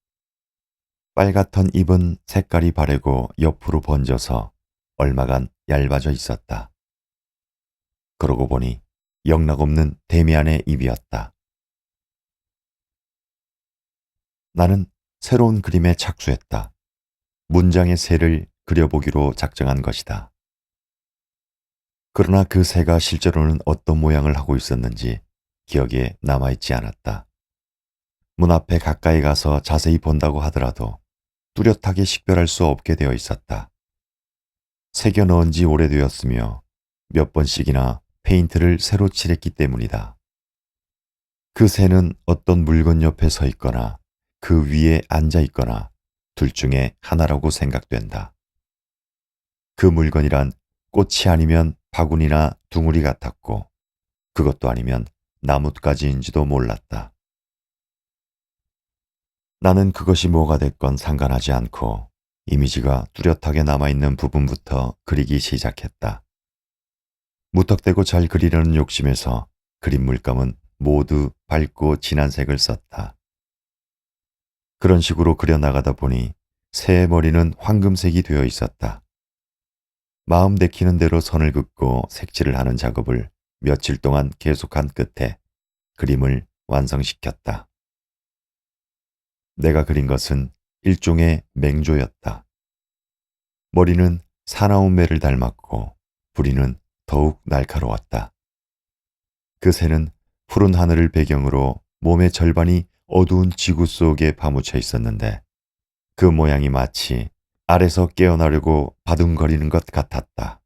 빨갛던 잎은 색깔이 바래고 옆으로 번져서 얼마간 얇아져 있었다. 그러고 보니 영락없는 데미안의 입이었다. 나는 새로운 그림에 착수했다. 문장의 새를 그려보기로 작정한 것이다. 그러나 그 새가 실제로는 어떤 모양을 하고 있었는지 기억에 남아있지 않았다. 문 앞에 가까이 가서 자세히 본다고 하더라도 뚜렷하게 식별할 수 없게 되어 있었다. 새겨 넣은 지 오래되었으며 몇 번씩이나 페인트를 새로 칠했기 때문이다. 그 새는 어떤 물건 옆에 서 있거나 그 위에 앉아 있거나 둘 중에 하나라고 생각된다. 그 물건이란 꽃이 아니면 바구니나 둥우리 같았고 그것도 아니면 나뭇가지인지도 몰랐다. 나는 그것이 뭐가 됐건 상관하지 않고 이미지가 뚜렷하게 남아있는 부분부터 그리기 시작했다. 무턱대고 잘 그리려는 욕심에서 그린 물감은 모두 밝고 진한 색을 썼다. 그런 식으로 그려나가다 보니 새의 머리는 황금색이 되어 있었다. 마음 내키는 대로 선을 긋고 색칠을 하는 작업을 며칠 동안 계속한 끝에 그림을 완성시켰다. 내가 그린 것은 일종의 맹조였다. 머리는 사나운 매를 닮았고 부리는 더욱 날카로웠다. 그 새는 푸른 하늘을 배경으로 몸의 절반이 어두운 지구 속에 파묻혀 있었는데 그 모양이 마치 알에서 깨어나려고 바둥거리는 것 같았다.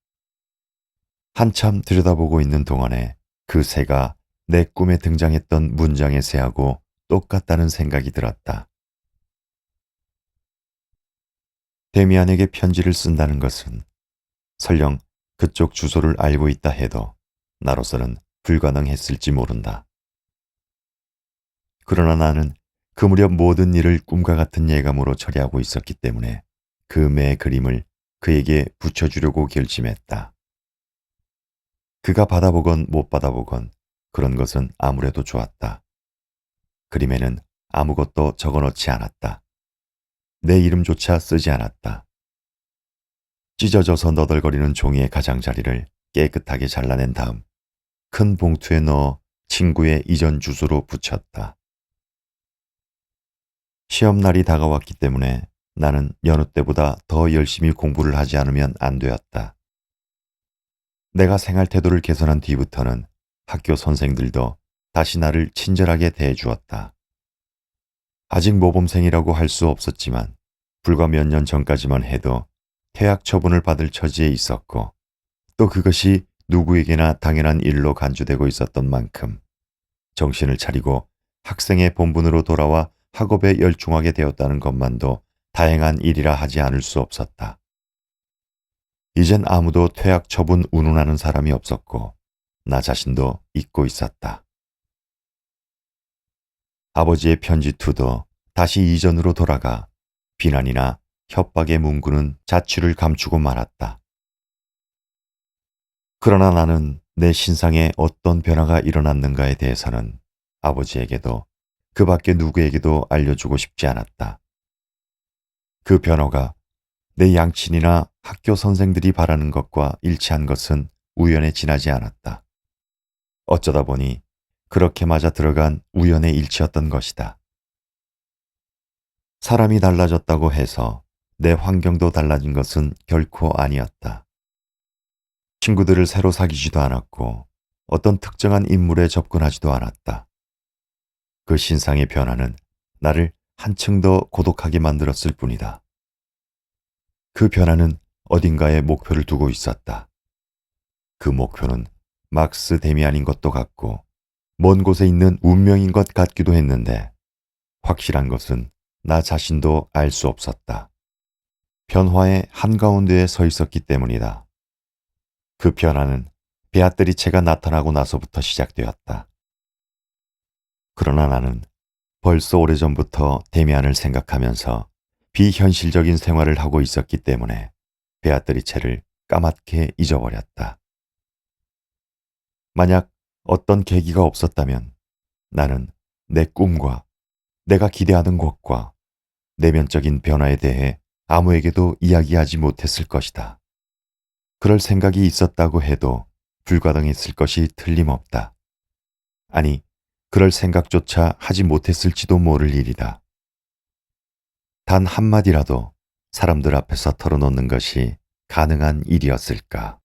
한참 들여다보고 있는 동안에 그 새가 내 꿈에 등장했던 문장의 새하고 똑같다는 생각이 들었다. 데미안에게 편지를 쓴다는 것은 설령 그쪽 주소를 알고 있다 해도 나로서는 불가능했을지 모른다. 그러나 나는 그 무렵 모든 일을 꿈과 같은 예감으로 처리하고 있었기 때문에 그 매 그림을 그에게 붙여주려고 결심했다. 그가 받아보건 못 받아보건 그런 것은 아무래도 좋았다. 그림에는 아무것도 적어놓지 않았다. 내 이름조차 쓰지 않았다. 찢어져서 너덜거리는 종이의 가장자리를 깨끗하게 잘라낸 다음 큰 봉투에 넣어 친구의 이전 주소로 붙였다. 시험날이 다가왔기 때문에 나는 여느 때보다 더 열심히 공부를 하지 않으면 안 되었다. 내가 생활 태도를 개선한 뒤부터는 학교 선생들도 다시 나를 친절하게 대해주었다. 아직 모범생이라고 할 수 없었지만 불과 몇 년 전까지만 해도 퇴학 처분을 받을 처지에 있었고 또 그것이 누구에게나 당연한 일로 간주되고 있었던 만큼 정신을 차리고 학생의 본분으로 돌아와 학업에 열중하게 되었다는 것만도 다행한 일이라 하지 않을 수 없었다. 이젠 아무도 퇴학 처분 운운하는 사람이 없었고 나 자신도 잊고 있었다. 아버지의 편지투도 다시 이전으로 돌아가 비난이나 협박의 문구는 자취를 감추고 말았다. 그러나 나는 내 신상에 어떤 변화가 일어났는가에 대해서는 아버지에게도 그 밖에 누구에게도 알려주고 싶지 않았다. 그 변화가 내 양친이나 학교 선생들이 바라는 것과 일치한 것은 우연에 지나지 않았다. 어쩌다 보니 그렇게 맞아 들어간 우연의 일치였던 것이다. 사람이 달라졌다고 해서 내 환경도 달라진 것은 결코 아니었다. 친구들을 새로 사귀지도 않았고 어떤 특정한 인물에 접근하지도 않았다. 그 신상의 변화는 나를 한층 더 고독하게 만들었을 뿐이다. 그 변화는 어딘가에 목표를 두고 있었다. 그 목표는 막스 데미안인 것도 같고 먼 곳에 있는 운명인 것 같기도 했는데 확실한 것은 나 자신도 알 수 없었다. 변화의 한가운데에 서 있었기 때문이다. 그 변화는 베아트리체가 나타나고 나서부터 시작되었다. 그러나 나는 벌써 오래전부터 데미안을 생각하면서 비현실적인 생활을 하고 있었기 때문에 베아트리체를 까맣게 잊어버렸다. 만약 어떤 계기가 없었다면 나는 내 꿈과 내가 기대하는 것과 내면적인 변화에 대해 아무에게도 이야기하지 못했을 것이다. 그럴 생각이 있었다고 해도 불가능했을 것이 틀림없다. 아니, 그럴 생각조차 하지 못했을지도 모를 일이다. 단 한마디라도 사람들 앞에서 털어놓는 것이 가능한 일이었을까?